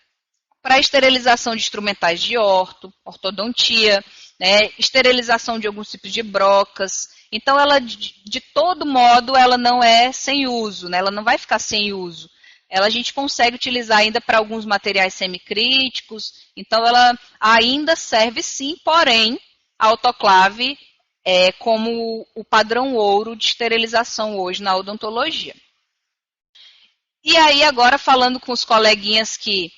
para esterilização de instrumentais de ortodontia, né, esterilização de alguns tipos de brocas. Então, ela, de todo modo, ela não é sem uso, né? Ela não vai ficar sem uso. A gente consegue utilizar ainda para alguns materiais semicríticos, então ela ainda serve sim, porém, a autoclave é como o padrão ouro de esterilização hoje na odontologia. E aí agora falando com os coleguinhas que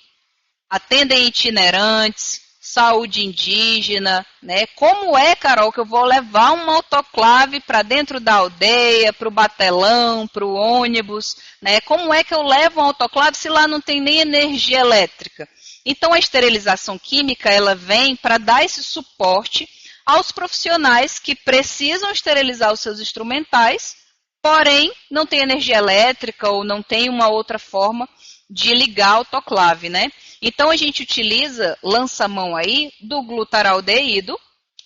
atendem itinerantes, saúde indígena, né? Como é, Carol, que eu vou levar uma autoclave para dentro da aldeia, para o batelão, para o ônibus, né? Como é que eu levo uma autoclave se lá não tem nem energia elétrica? Então, a esterilização química, ela vem para dar esse suporte aos profissionais que precisam esterilizar os seus instrumentais, porém, não tem energia elétrica ou não tem uma outra forma de ligar a autoclave, né? Então, a gente utiliza, lança a mão aí, do glutaraldeído,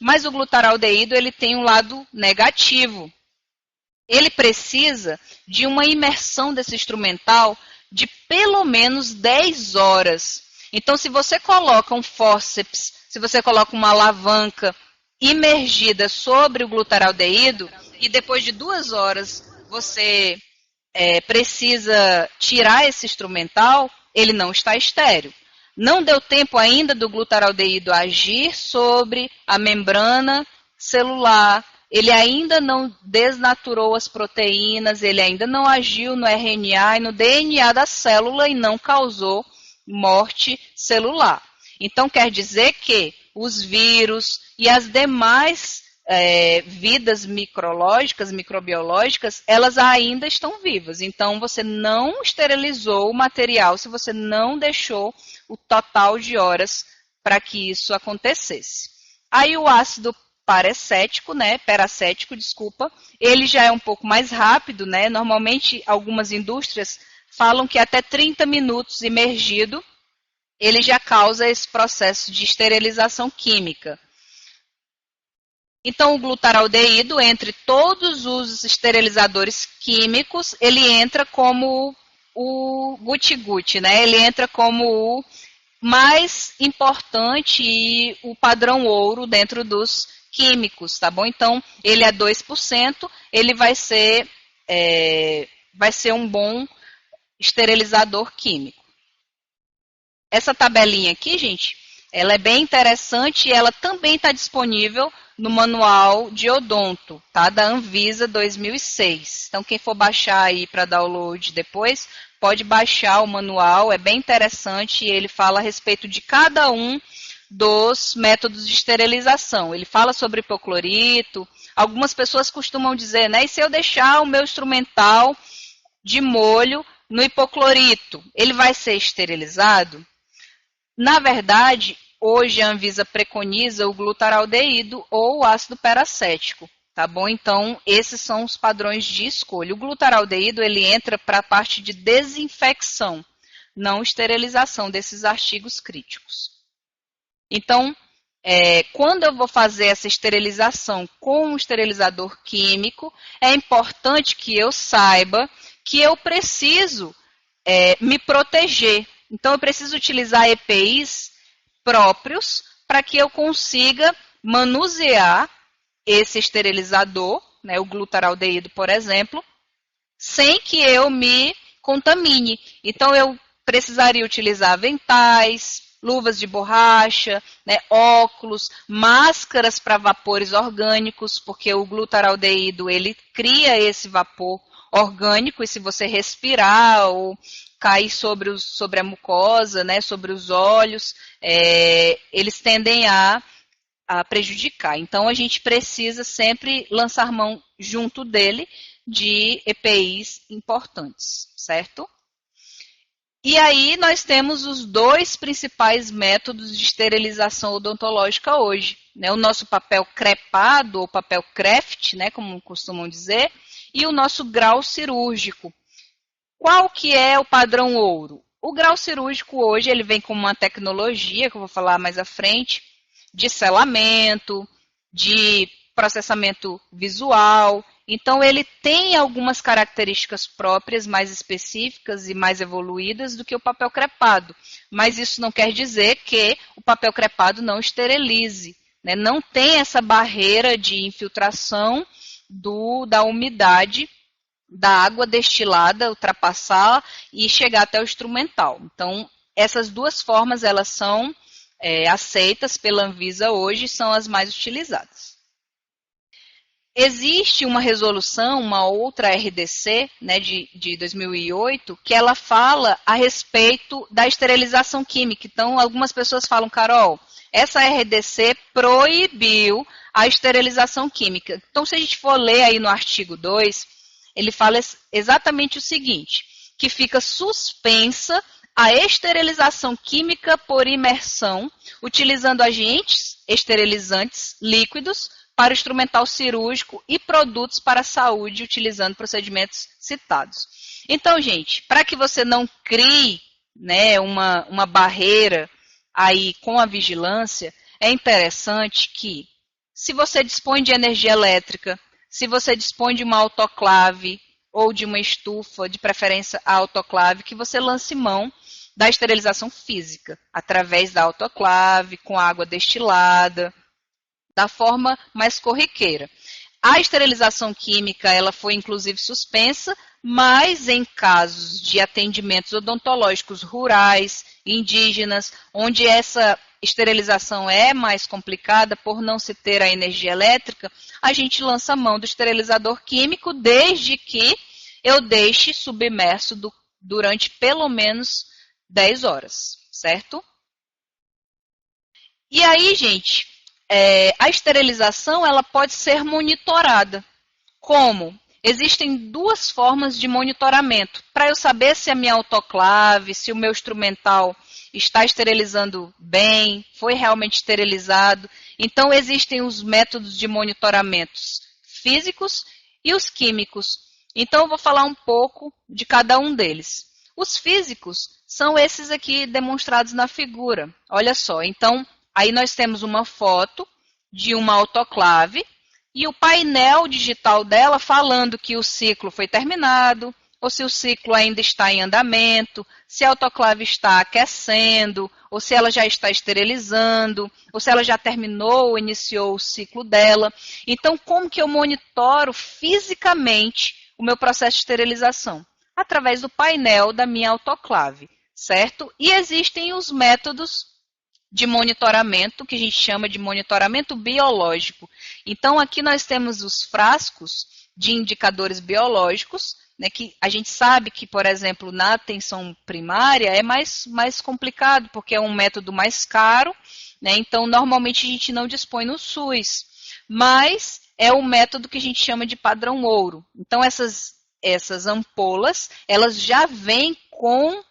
mas o glutaraldeído ele tem um lado negativo. Ele precisa de uma imersão desse instrumental de pelo menos 10 horas. Então, se você coloca um fórceps, se você coloca uma alavanca imergida sobre o glutaraldeído, e depois de 2 horas você precisa tirar esse instrumental, ele não está estéril. Não deu tempo ainda do glutaraldeído agir sobre a membrana celular, ele ainda não desnaturou as proteínas, ele ainda não agiu no RNA e no DNA da célula e não causou morte celular. Então, quer dizer que os vírus e as demais vidas micrológicas, microbiológicas, elas ainda estão vivas. Então, você não esterilizou o material se você não deixou o total de horas para que isso acontecesse. Aí o ácido peracético, ele já é um pouco mais rápido, né? Normalmente, algumas indústrias falam que até 30 minutos imergido, ele já causa esse processo de esterilização química. Então, o glutaraldeído, entre todos os esterilizadores químicos, ele entra como o guti-guti, né? Ele entra como o mais importante e o padrão ouro dentro dos químicos, tá bom? Então, ele é 2%, ele vai ser um bom esterilizador químico. Essa tabelinha aqui, gente, ela é bem interessante e ela também está disponível no manual de odonto, tá? Da Anvisa 2006. Então, quem for baixar aí para download depois, pode baixar o manual, é bem interessante e ele fala a respeito de cada um dos métodos de esterilização. Ele fala sobre hipoclorito. Algumas pessoas costumam dizer, né? E se eu deixar o meu instrumental de molho no hipoclorito, ele vai ser esterilizado? Na verdade, hoje a Anvisa preconiza o glutaraldeído ou o ácido peracético, tá bom? Então, esses são os padrões de escolha. O glutaraldeído, ele entra para a parte de desinfecção, não esterilização desses artigos críticos. Então, quando eu vou fazer essa esterilização com um esterilizador químico, é importante que eu saiba que eu preciso me proteger. Então, eu preciso utilizar EPIs próprios para que eu consiga manusear esse esterilizador, né, o glutaraldeído, por exemplo, sem que eu me contamine. Então, eu precisaria utilizar aventais, luvas de borracha, né, óculos, máscaras para vapores orgânicos, porque o glutaraldeído ele cria esse vapor orgânico e se você respirar ou cair sobre a mucosa, né, sobre os olhos, eles tendem a prejudicar. Então, a gente precisa sempre lançar mão junto dele de EPIs importantes, certo? E aí nós temos os dois principais métodos de esterilização odontológica hoje, né? O nosso papel crepado ou papel Kraft, né, como costumam dizer, e o nosso grau cirúrgico. Qual que é o padrão ouro? O grau cirúrgico hoje ele vem com uma tecnologia, que eu vou falar mais à frente, de selamento, de processamento visual. Então, ele tem algumas características próprias, mais específicas e mais evoluídas do que o papel crepado. Mas isso não quer dizer que o papel crepado não esterilize, né? Não tem essa barreira de infiltração da umidade da água destilada, ultrapassar e chegar até o instrumental. Então, essas duas formas, elas são aceitas pela Anvisa hoje, são as mais utilizadas. Existe uma resolução, uma outra RDC, né, de 2008, que ela fala a respeito da esterilização química. Então, algumas pessoas falam, Carol, essa RDC proibiu a esterilização química. Então, se a gente for ler aí no artigo 2, ele fala exatamente o seguinte, que fica suspensa a esterilização química por imersão, utilizando agentes esterilizantes líquidos para o instrumental cirúrgico e produtos para a saúde, utilizando procedimentos citados. Então, gente, para que você não crie, né, uma barreira aí com a vigilância, é interessante que, se você dispõe de energia elétrica, se você dispõe de uma autoclave ou de uma estufa, de preferência a autoclave, que você lance mão da esterilização física, através da autoclave, com água destilada, da forma mais corriqueira. A esterilização química, ela foi inclusive suspensa, mas em casos de atendimentos odontológicos rurais, indígenas, onde essa esterilização é mais complicada por não se ter a energia elétrica, a gente lança a mão do esterilizador químico desde que eu deixe submerso durante pelo menos 10 horas, certo? E aí, gente, a esterilização ela pode ser monitorada. Como? Existem duas formas de monitoramento. Para eu saber se a minha autoclave, se o meu instrumental está esterilizando bem, foi realmente esterilizado. Então, existem os métodos de monitoramentos físicos e os químicos. Então, eu vou falar um pouco de cada um deles. Os físicos são esses aqui demonstrados na figura. Olha só, então, aí nós temos uma foto de uma autoclave e o painel digital dela falando que o ciclo foi terminado, ou se o ciclo ainda está em andamento, se a autoclave está aquecendo, ou se ela já está esterilizando, ou se ela já terminou ou iniciou o ciclo dela. Então, como que eu monitoro fisicamente o meu processo de esterilização? Através do painel da minha autoclave, certo? E existem os métodos de monitoramento, que a gente chama de monitoramento biológico. Então, aqui nós temos os frascos de indicadores biológicos, né, que a gente sabe que, por exemplo, na atenção primária é mais complicado, porque é um método mais caro, né, então, normalmente a gente não dispõe no SUS, mas é o método que a gente chama de padrão ouro. Então, essas ampolas, elas já vêm com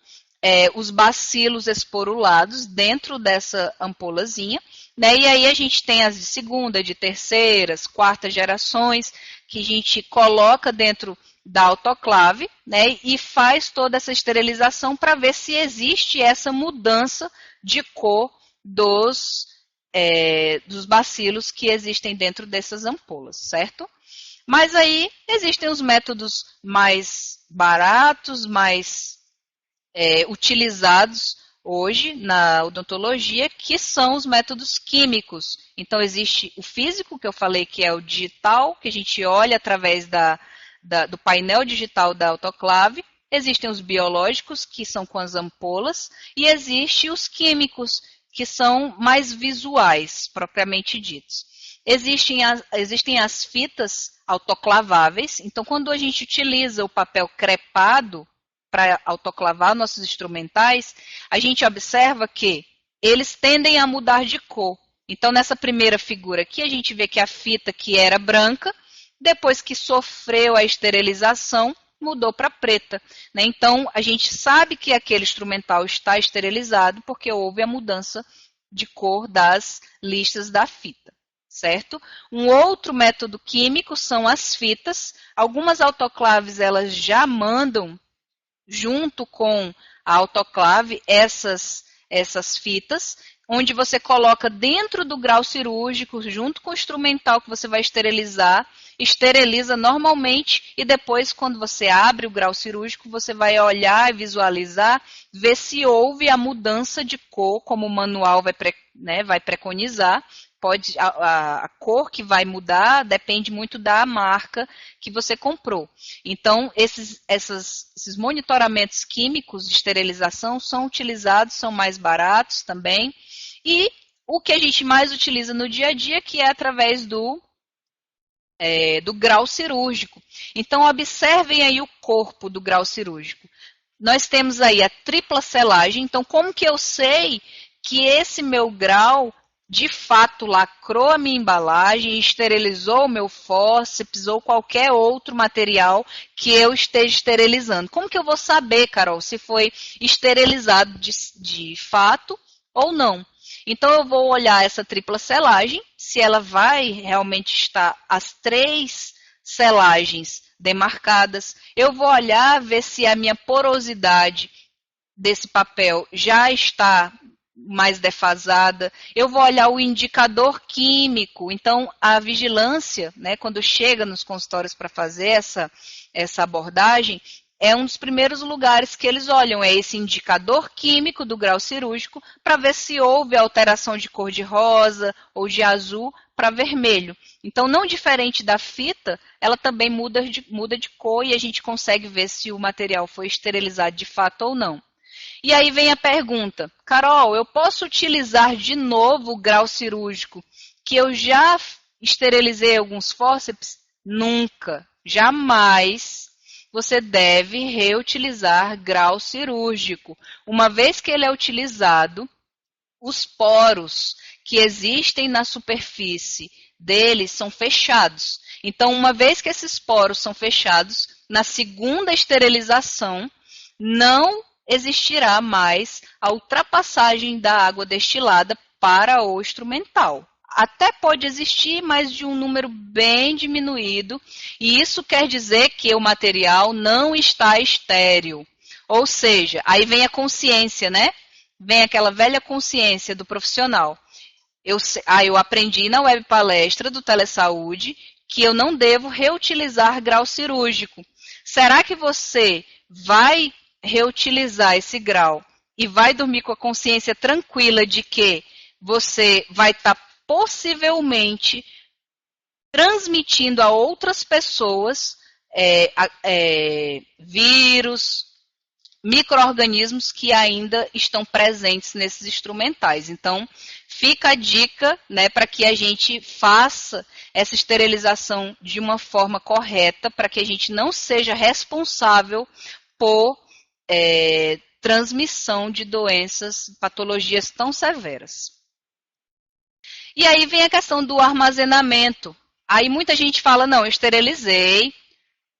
os bacilos esporulados dentro dessa ampolazinha, né? E aí a gente tem as de segunda, de terceiras, quartas gerações, que a gente coloca dentro da autoclave, né? E faz toda essa esterilização para ver se existe essa mudança de cor dos bacilos que existem dentro dessas ampolas, certo? Mas aí existem os métodos mais baratos, mais utilizados hoje na odontologia, que são os métodos químicos. Então, existe o físico, que eu falei que é o digital, que a gente olha através do painel digital da autoclave. Existem os biológicos, que são com as ampolas, e existem os químicos, que são mais visuais, propriamente ditos. Existem as fitas autoclaváveis. Então, quando a gente utiliza o papel crepado para autoclavar nossos instrumentais, a gente observa que eles tendem a mudar de cor. Então, nessa primeira figura aqui, a gente vê que a fita que era branca, depois que sofreu a esterilização, mudou para preta, né? Então, a gente sabe que aquele instrumental está esterilizado porque houve a mudança de cor das listas da fita, certo? Um outro método químico são as fitas. Algumas autoclaves, elas já mandam junto com a autoclave essas fitas, onde você coloca dentro do grau cirúrgico, junto com o instrumental que você vai esterilizar, esteriliza normalmente e depois, quando você abre o grau cirúrgico, você vai olhar e visualizar, ver se houve a mudança de cor, como o manual vai preconizar. A cor que vai mudar depende muito da marca que você comprou. Então, esses monitoramentos químicos de esterilização são utilizados, são mais baratos também. E o que a gente mais utiliza no dia a dia, que é através do grau cirúrgico. Então, observem aí o corpo do grau cirúrgico. Nós temos aí a tripla selagem. Então, como que eu sei que esse meu grau de fato lacrou a minha embalagem, esterilizou o meu fórceps ou qualquer outro material que eu esteja esterilizando? Como que eu vou saber, Carol, se foi esterilizado de fato ou não? Então, eu vou olhar essa tripla selagem, se ela vai realmente estar as 3 selagens demarcadas. Eu vou olhar, ver se a minha porosidade desse papel já está mais defasada. Eu vou olhar o indicador químico. Então, a vigilância, né, quando chega nos consultórios para fazer essa abordagem, é um dos primeiros lugares que eles olham, é esse indicador químico do grau cirúrgico, para ver se houve alteração de cor de rosa ou de azul para vermelho. Então, não diferente da fita, ela também muda de cor e a gente consegue ver se o material foi esterilizado de fato ou não. E aí vem a pergunta, Carol, eu posso utilizar de novo o grau cirúrgico que eu já esterilizei alguns fórceps? Nunca, jamais você deve reutilizar grau cirúrgico. Uma vez que ele é utilizado, os poros que existem na superfície dele são fechados. Então, uma vez que esses poros são fechados, na segunda esterilização, não existirá mais a ultrapassagem da água destilada para o instrumental. Até pode existir, mas de um número bem diminuído, e isso quer dizer que o material não está estéril. Ou seja, aí vem a consciência, né? Vem aquela velha consciência do profissional. Eu aprendi na web palestra do Telesaúde que eu não devo reutilizar grau cirúrgico. Será que você vai reutilizar esse grau e vai dormir com a consciência tranquila de que você vai estar possivelmente transmitindo a outras pessoas vírus, micro-organismos que ainda estão presentes nesses instrumentais? Então, fica a dica, né, para que a gente faça essa esterilização de uma forma correta, para que a gente não seja responsável por transmissão de doenças, patologias tão severas. E aí vem a questão do armazenamento. Aí muita gente fala, não, eu esterilizei,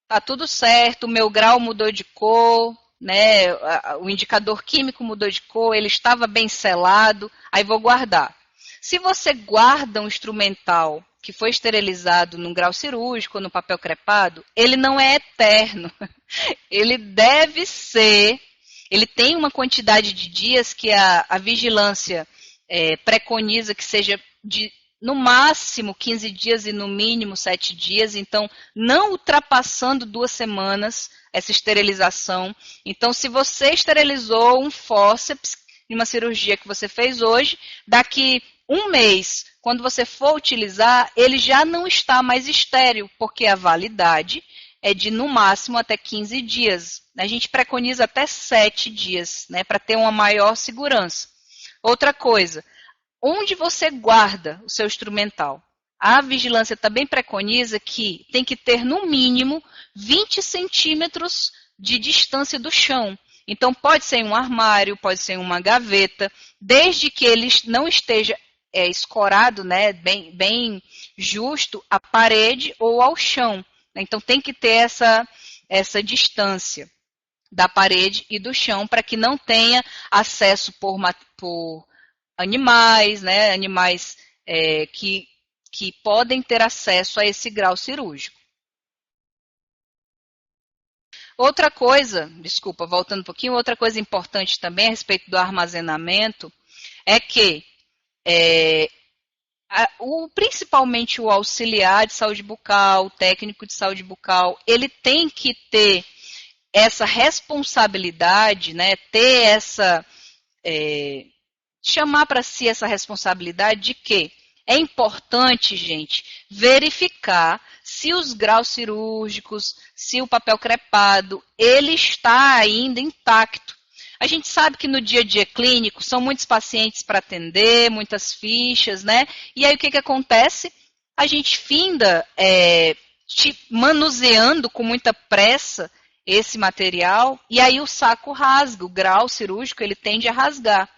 tá tudo certo, o meu grau mudou de cor, né? O indicador químico mudou de cor, ele estava bem selado, aí vou guardar. Se você guarda um instrumental que foi esterilizado num grau cirúrgico ou no papel crepado, ele não é eterno. Ele deve ser, ele tem uma quantidade de dias que a vigilância preconiza que seja de no máximo 15 dias e no mínimo 7 dias, então não ultrapassando 2 semanas essa esterilização. Então, se você esterilizou um fórceps em uma cirurgia que você fez hoje, daqui um mês, quando você for utilizar, ele já não está mais estéril, porque a validade é de no máximo até 15 dias. A gente preconiza até 7 dias, né, para ter uma maior segurança. Outra coisa, onde você guarda o seu instrumental? A vigilância também preconiza que tem que ter no mínimo 20 centímetros de distância do chão. Então pode ser em um armário, pode ser em uma gaveta, desde que ele não esteja escorado, né, bem justo à parede ou ao chão. Então tem que ter essa distância da parede e do chão para que não tenha acesso por animais, né, animais que podem ter acesso a esse grau cirúrgico. Outra coisa, desculpa, voltando um pouquinho, outra coisa importante também a respeito do armazenamento é que principalmente o auxiliar de saúde bucal, o técnico de saúde bucal, ele tem que ter essa responsabilidade, né, ter chamar para si essa responsabilidade de que é importante, gente, verificar se os graus cirúrgicos, se o papel crepado, ele está ainda intacto. A gente sabe que no dia a dia clínico são muitos pacientes para atender, muitas fichas, né? E aí o que acontece? A gente finda manuseando com muita pressa esse material e aí o saco rasga, o grau cirúrgico ele tende a rasgar.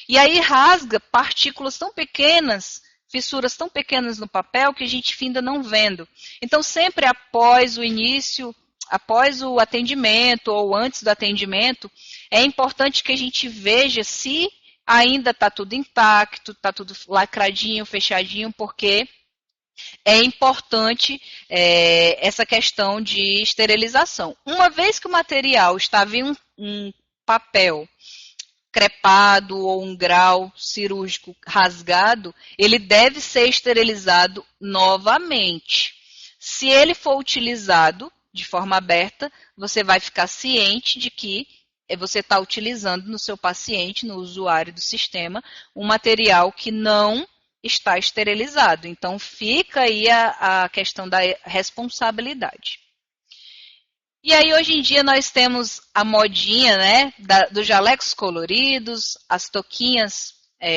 E aí rasga partículas tão pequenas, fissuras tão pequenas no papel que a gente finda não vendo. Então, sempre após o início, após o atendimento ou antes do atendimento, é importante que a gente veja se ainda está tudo intacto, está tudo lacradinho, fechadinho, porque é importante essa questão de esterilização. Uma vez que o material estava em um papel crepado ou um grau cirúrgico rasgado, ele deve ser esterilizado novamente. Se ele for utilizado de forma aberta, você vai ficar ciente de que você está utilizando no seu paciente, no usuário do sistema, um material que não está esterilizado. Então, fica aí a questão da responsabilidade. E aí, hoje em dia, nós temos a modinha, né, dos jalecos coloridos, as touquinhas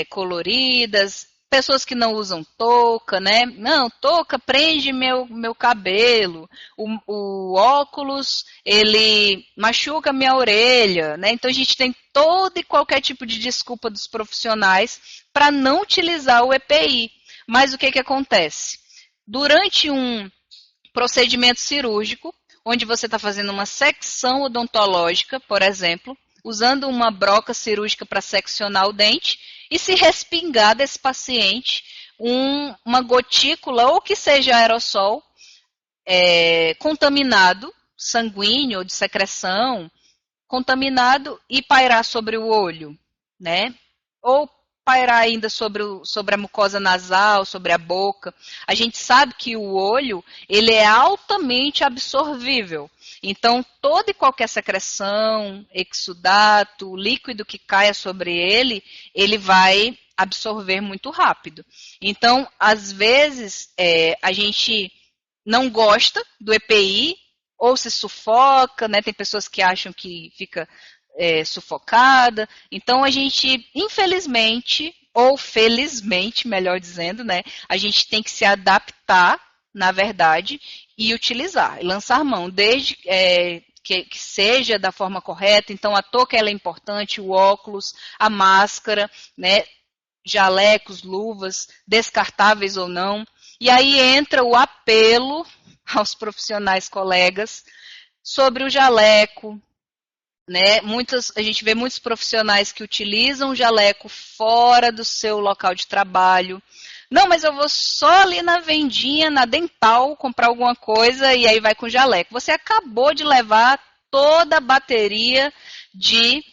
coloridas, pessoas que não usam touca, né? Não, touca prende meu cabelo, o óculos, ele machuca minha orelha, né? Então, a gente tem todo e qualquer tipo de desculpa dos profissionais para não utilizar o EPI. Mas o que acontece? Durante um procedimento cirúrgico, onde você está fazendo uma secção odontológica, por exemplo, usando uma broca cirúrgica para seccionar o dente, e se respingar desse paciente uma gotícula, ou que seja aerossol, contaminado, sanguíneo ou de secreção, contaminado, e pairar sobre o olho, né? Ou pairar ainda sobre a mucosa nasal, sobre a boca. A gente sabe que o olho, ele é altamente absorvível. Então, toda e qualquer secreção, exudato, líquido que caia sobre ele, ele vai absorver muito rápido. Então, às vezes, a gente não gosta do EPI, ou se sufoca, né? Tem pessoas que acham que fica sufocada. Então, a gente, infelizmente, ou felizmente, melhor dizendo, né? A gente tem que se adaptar, na verdade, e utilizar, e lançar mão, desde que seja da forma correta. Então, a touca ela é importante, o óculos, a máscara, né? Jalecos, luvas, descartáveis ou não. E aí entra o apelo aos profissionais colegas sobre o jaleco, né? A gente vê muitos profissionais que utilizam o jaleco fora do seu local de trabalho. Não, mas eu vou só ali na vendinha, na Dental, comprar alguma coisa e aí vai com o jaleco. Você acabou de levar toda a bateria de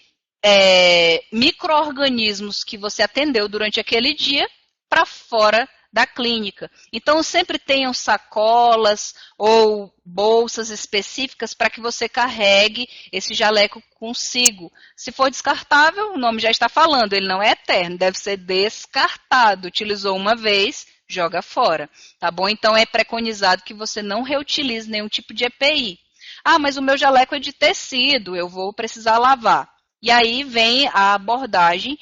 micro-organismos que você atendeu durante aquele dia para fora da clínica. Então, sempre tenham sacolas ou bolsas específicas para que você carregue esse jaleco consigo. Se for descartável, o nome já está falando, ele não é eterno, deve ser descartado. Utilizou uma vez, joga fora, tá bom? Então, é preconizado que você não reutilize nenhum tipo de EPI. Ah, mas o meu jaleco é de tecido, eu vou precisar lavar. E aí vem a abordagem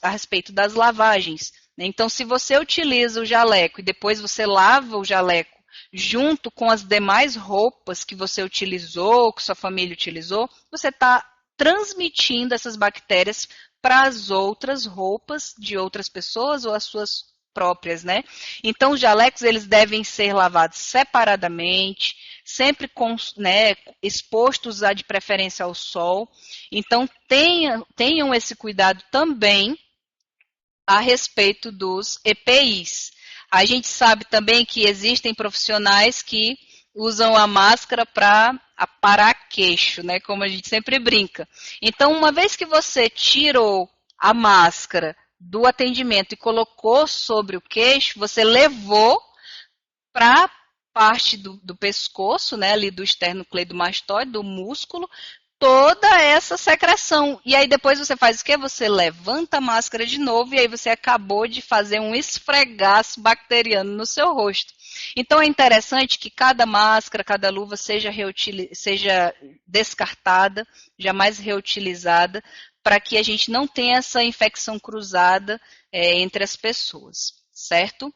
a respeito das lavagens. Então, se você utiliza o jaleco e depois você lava o jaleco junto com as demais roupas que você utilizou, que sua família utilizou, você está transmitindo essas bactérias para as outras roupas de outras pessoas ou as suas próprias, né? Então, os jalecos, eles devem ser lavados separadamente, sempre expostos de preferência ao sol. Então, tenham esse cuidado também a respeito dos EPIs. A gente sabe também que existem profissionais que usam a máscara para aparar queixo, né? Como a gente sempre brinca. Então, uma vez que você tirou a máscara do atendimento e colocou sobre o queixo, você levou para a parte do pescoço, né? Ali do esternocleidomastoide, do músculo, toda essa secreção. E aí depois você faz o quê? Você levanta a máscara de novo e aí você acabou de fazer um esfregaço bacteriano no seu rosto. Então é interessante que cada máscara, cada luva seja descartada, jamais reutilizada, para que a gente não tenha essa infecção cruzada entre as pessoas, certo?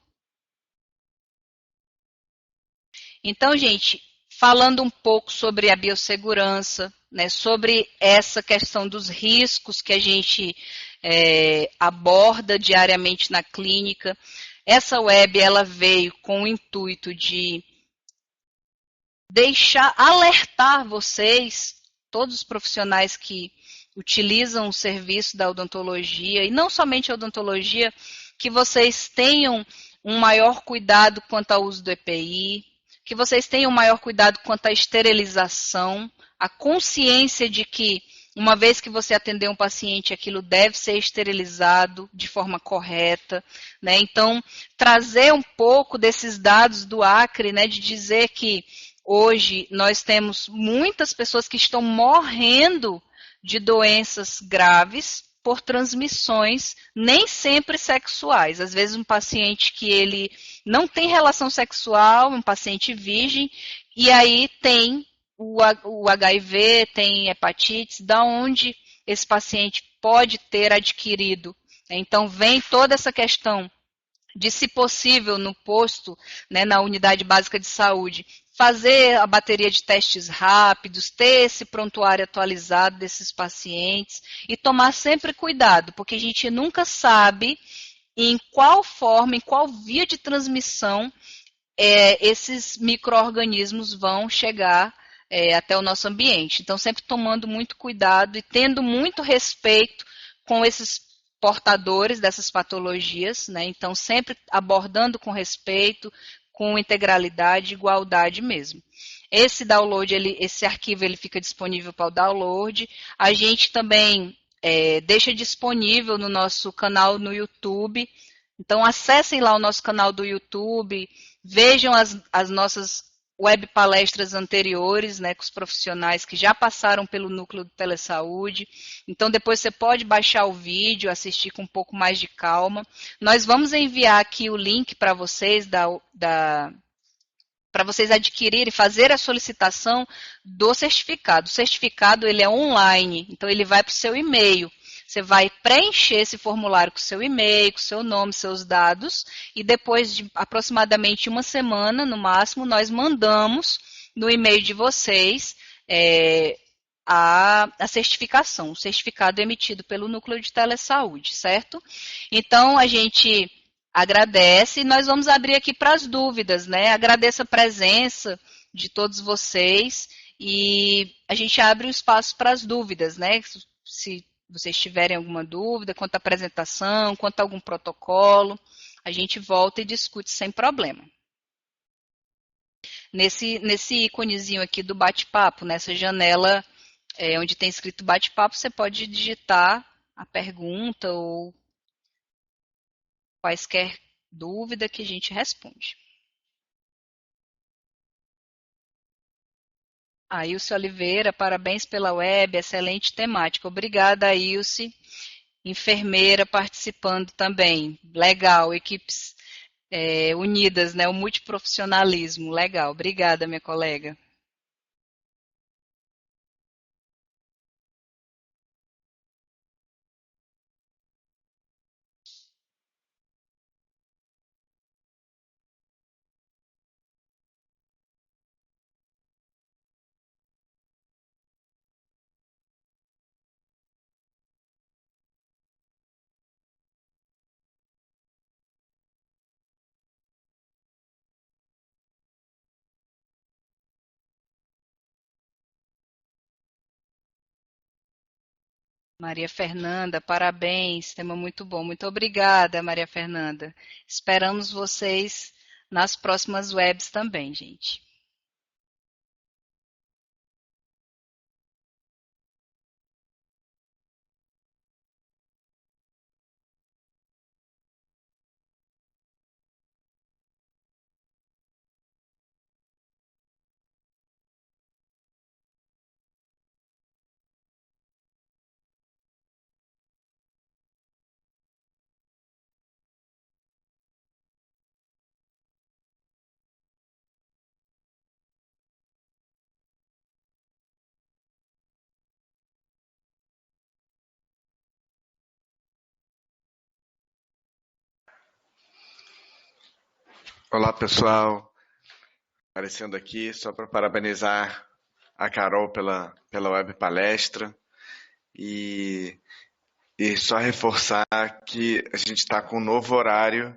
Então, gente, falando um pouco sobre a biossegurança, né, sobre essa questão dos riscos que a gente aborda diariamente na clínica. Essa web ela veio com o intuito de alertar vocês, todos os profissionais que utilizam o serviço da odontologia, e não somente a odontologia, que vocês tenham um maior cuidado quanto ao uso do EPI, que vocês tenham um maior cuidado quanto à esterilização, a consciência de que, uma vez que você atender um paciente, aquilo deve ser esterilizado de forma correta, né? Então, trazer um pouco desses dados do Acre, né, de dizer que hoje nós temos muitas pessoas que estão morrendo de doenças graves por transmissões nem sempre sexuais. Às vezes um paciente que ele não tem relação sexual, um paciente virgem, e aí tem o HIV, tem hepatite, da onde esse paciente pode ter adquirido. Então vem toda essa questão de, se possível, no posto, né, na unidade básica de saúde, fazer a bateria de testes rápidos, ter esse prontuário atualizado desses pacientes e tomar sempre cuidado, porque a gente nunca sabe em qual forma, em qual via de transmissão esses micro-organismos vão chegar até o nosso ambiente. Então, sempre tomando muito cuidado e tendo muito respeito com esses portadores dessas patologias, né? Então, sempre abordando com respeito, com integralidade, igualdade mesmo. Esse download, esse arquivo, ele fica disponível para o download. A gente também deixa disponível no nosso canal no YouTube. Então, acessem lá o nosso canal do YouTube, vejam as nossas web palestras anteriores, né, com os profissionais que já passaram pelo núcleo de telesaúde. Então, depois você pode baixar o vídeo, assistir com um pouco mais de calma. Nós vamos enviar aqui o link para vocês para vocês adquirirem, fazer a solicitação do certificado. O certificado, ele é online, então ele vai para o seu e-mail. Você vai preencher esse formulário com seu e-mail, com seu nome, seus dados, e depois de aproximadamente uma semana, no máximo, nós mandamos no e-mail de vocês a certificação. O certificado é emitido pelo Núcleo de Telesaúde, certo? Então, a gente agradece e nós vamos abrir aqui para as dúvidas, né? Agradeço a presença de todos vocês e a gente abre um espaço para as dúvidas, né? Se vocês tiverem alguma dúvida quanto à apresentação, quanto a algum protocolo, a gente volta e discute sem problema. Nesse íconezinho aqui do bate-papo, nessa janela onde tem escrito bate-papo, você pode digitar a pergunta ou quaisquer dúvida que a gente responde. Ailce Oliveira, parabéns pela web, excelente temática. Obrigada, Ailce. Enfermeira participando também. Legal, equipes unidas, né? O multiprofissionalismo. Legal, obrigada, minha colega. Maria Fernanda, parabéns, tema muito bom. Muito obrigada, Maria Fernanda. Esperamos vocês nas próximas webs também, gente. Olá, pessoal. Aparecendo aqui só para parabenizar a Carol pela web palestra e, e só reforçar que a gente está com um novo horário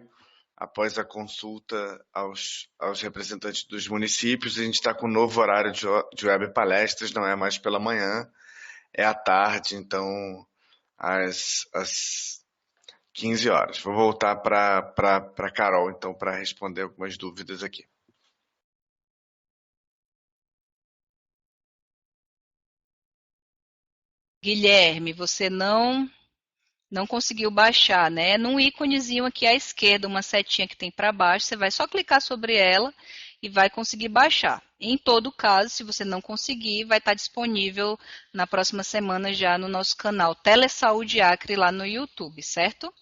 após a consulta aos representantes dos municípios. A gente está com um novo horário de web palestras, não é mais pela manhã, é à tarde, então às 15 horas. Vou voltar para Carol, então, para responder algumas dúvidas aqui. Guilherme, você não conseguiu baixar, né? Num íconezinho aqui à esquerda, uma setinha que tem para baixo, você vai só clicar sobre ela e vai conseguir baixar. Em todo caso, se você não conseguir, vai estar disponível na próxima semana já no nosso canal Telesaúde Acre lá no YouTube, certo?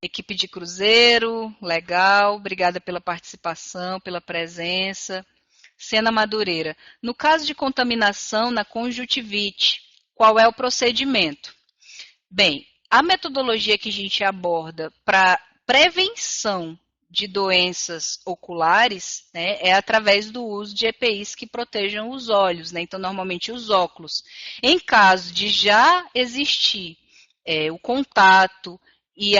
Equipe de Cruzeiro, legal, obrigada pela participação, pela presença. Sena Madureira, no caso de contaminação na conjuntivite, qual é o procedimento? Bem, a metodologia que a gente aborda para prevenção de doenças oculares, né, é através do uso de EPIs que protejam os olhos, né, então normalmente os óculos. Em caso de já existir o contato e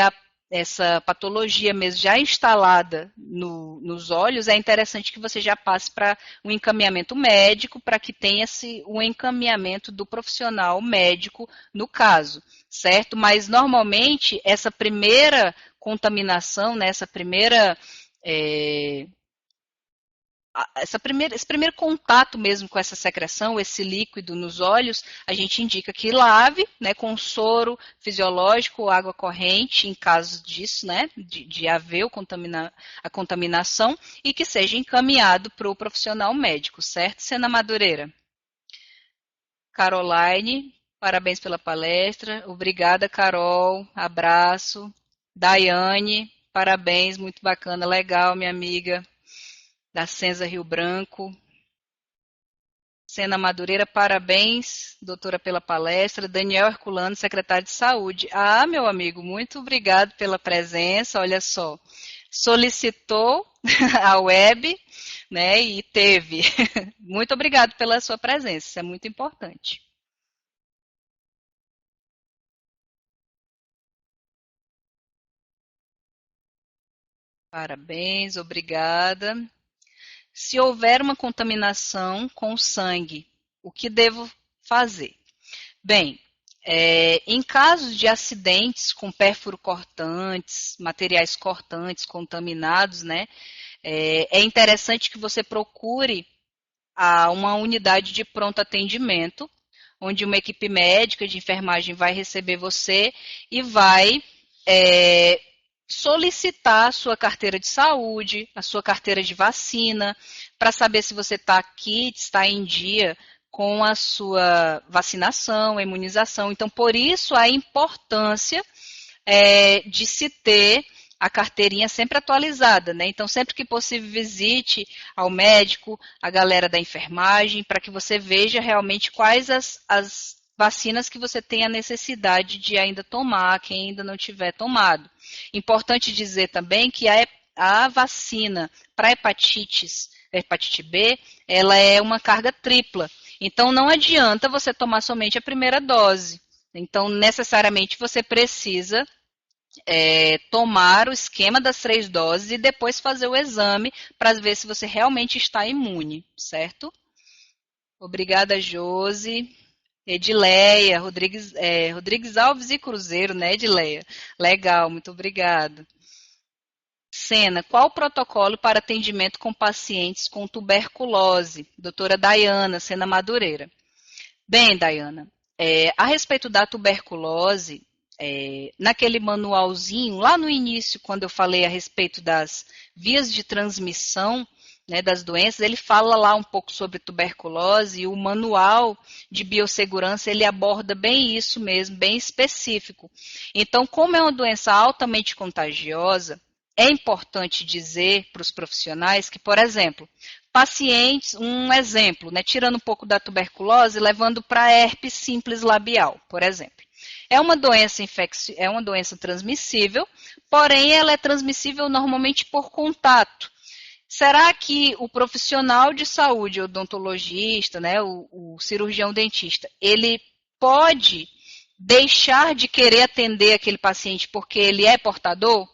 essa patologia mesmo já instalada nos olhos, é interessante que você já passe para um encaminhamento médico, para que tenha um encaminhamento do profissional médico no caso, certo? Mas normalmente essa primeira contaminação, né, esse primeiro contato mesmo com essa secreção, esse líquido nos olhos, a gente indica que lave, né, com soro fisiológico ou água corrente, em caso disso, né, de haver a contaminação, e que seja encaminhado para o profissional médico, certo, Sena Madureira? Caroline, parabéns pela palestra. Obrigada, Carol. Abraço. Daiane, parabéns, muito bacana, legal, minha amiga da Senza Rio Branco. Sena Madureira, parabéns, doutora, pela palestra. Daniel Herculano, secretário de Saúde. Ah, meu amigo, muito obrigado pela presença. Olha só, solicitou a web, né, e teve. Muito obrigado pela sua presença, isso é muito importante. Parabéns, obrigada. Se houver uma contaminação com o sangue, o que devo fazer? Bem, em casos de acidentes com pérfuro cortantes, materiais cortantes contaminados, né, é interessante que você procure uma unidade de pronto atendimento, onde uma equipe médica de enfermagem vai receber você e vai solicitar a sua carteira de saúde, a sua carteira de vacina, para saber se você está aqui, está em dia com a sua vacinação, imunização. Então, por isso a importância de se ter a carteirinha sempre atualizada, né? Então, sempre que possível, visite ao médico, a galera da enfermagem, para que você veja realmente quais as vacinas que você tem a necessidade de ainda tomar, quem ainda não tiver tomado. Importante dizer também que a vacina para hepatite B, ela é uma carga tripla. Então, não adianta você tomar somente a primeira dose. Então, necessariamente, você precisa tomar o esquema das 3 doses e depois fazer o exame para ver se você realmente está imune, certo? Obrigada, Josi. Edileia, Rodrigues Alves e Cruzeiro, né, Edileia? Legal, muito obrigada. Sena, qual o protocolo para atendimento com pacientes com tuberculose? Doutora Dayana, Sena Madureira. Bem, Dayana, a respeito da tuberculose, naquele manualzinho, lá no início, quando eu falei a respeito das vias de transmissão, né, das doenças, ele fala lá um pouco sobre tuberculose e o manual de biossegurança, ele aborda bem isso mesmo, bem específico. Então, como é uma doença altamente contagiosa, é importante dizer para os profissionais que, por exemplo, pacientes, um exemplo, né, tirando um pouco da tuberculose, levando para herpes simples labial, por exemplo. É uma doença transmissível, porém ela é transmissível normalmente por contato. Será que o profissional de saúde, o odontologista, né, o cirurgião dentista, ele pode deixar de querer atender aquele paciente porque ele é portador?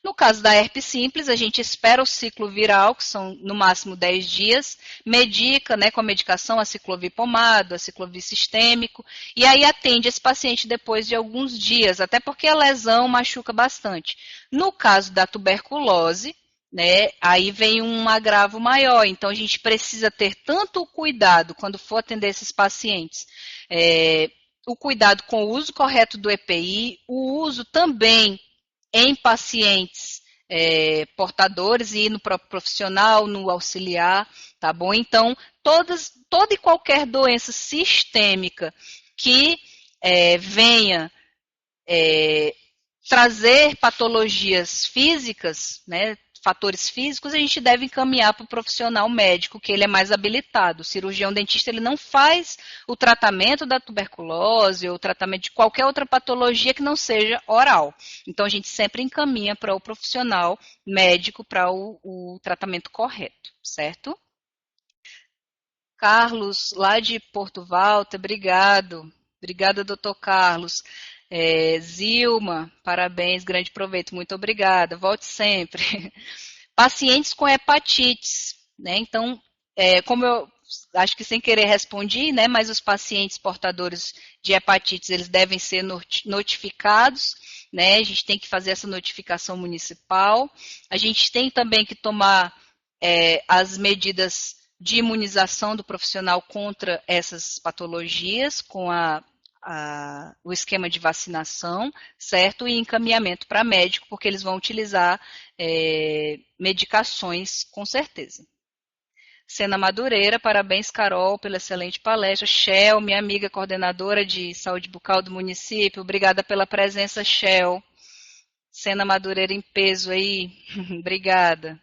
No caso da herpes simples, a gente espera o ciclo viral, que são no máximo 10 dias, medica, né, com a medicação, a ciclovir pomado, a ciclovir sistêmico, e aí atende esse paciente depois de alguns dias, até porque a lesão machuca bastante. No caso da tuberculose, né, aí vem um agravo maior, então a gente precisa ter tanto o cuidado quando for atender esses pacientes, o cuidado com o uso correto do EPI, o uso também em pacientes portadores e no próprio profissional, no auxiliar, tá bom? Então, toda e qualquer doença sistêmica que venha trazer patologias físicas, né, fatores físicos, a gente deve encaminhar para o profissional médico, que ele é mais habilitado. O cirurgião dentista, ele não faz o tratamento da tuberculose ou o tratamento de qualquer outra patologia que não seja oral. Então, a gente sempre encaminha para o profissional médico para o tratamento correto, certo? Carlos, lá de Porto Valta, obrigado. Obrigada, doutor Carlos. Zilma, parabéns, grande proveito, muito obrigada, volte sempre. Pacientes com hepatites, né? Então, como eu acho que sem querer respondi, né? Mas os pacientes portadores de hepatites, eles devem ser notificados, né? A gente tem que fazer essa notificação municipal. A gente tem também que tomar as medidas de imunização do profissional contra essas patologias, com o esquema de vacinação, certo? E encaminhamento para médico, porque eles vão utilizar medicações, com certeza. Sena Madureira, parabéns, Carol, pela excelente palestra. Shell, minha amiga coordenadora de saúde bucal do município, obrigada pela presença, Shell. Sena Madureira em peso aí, obrigada.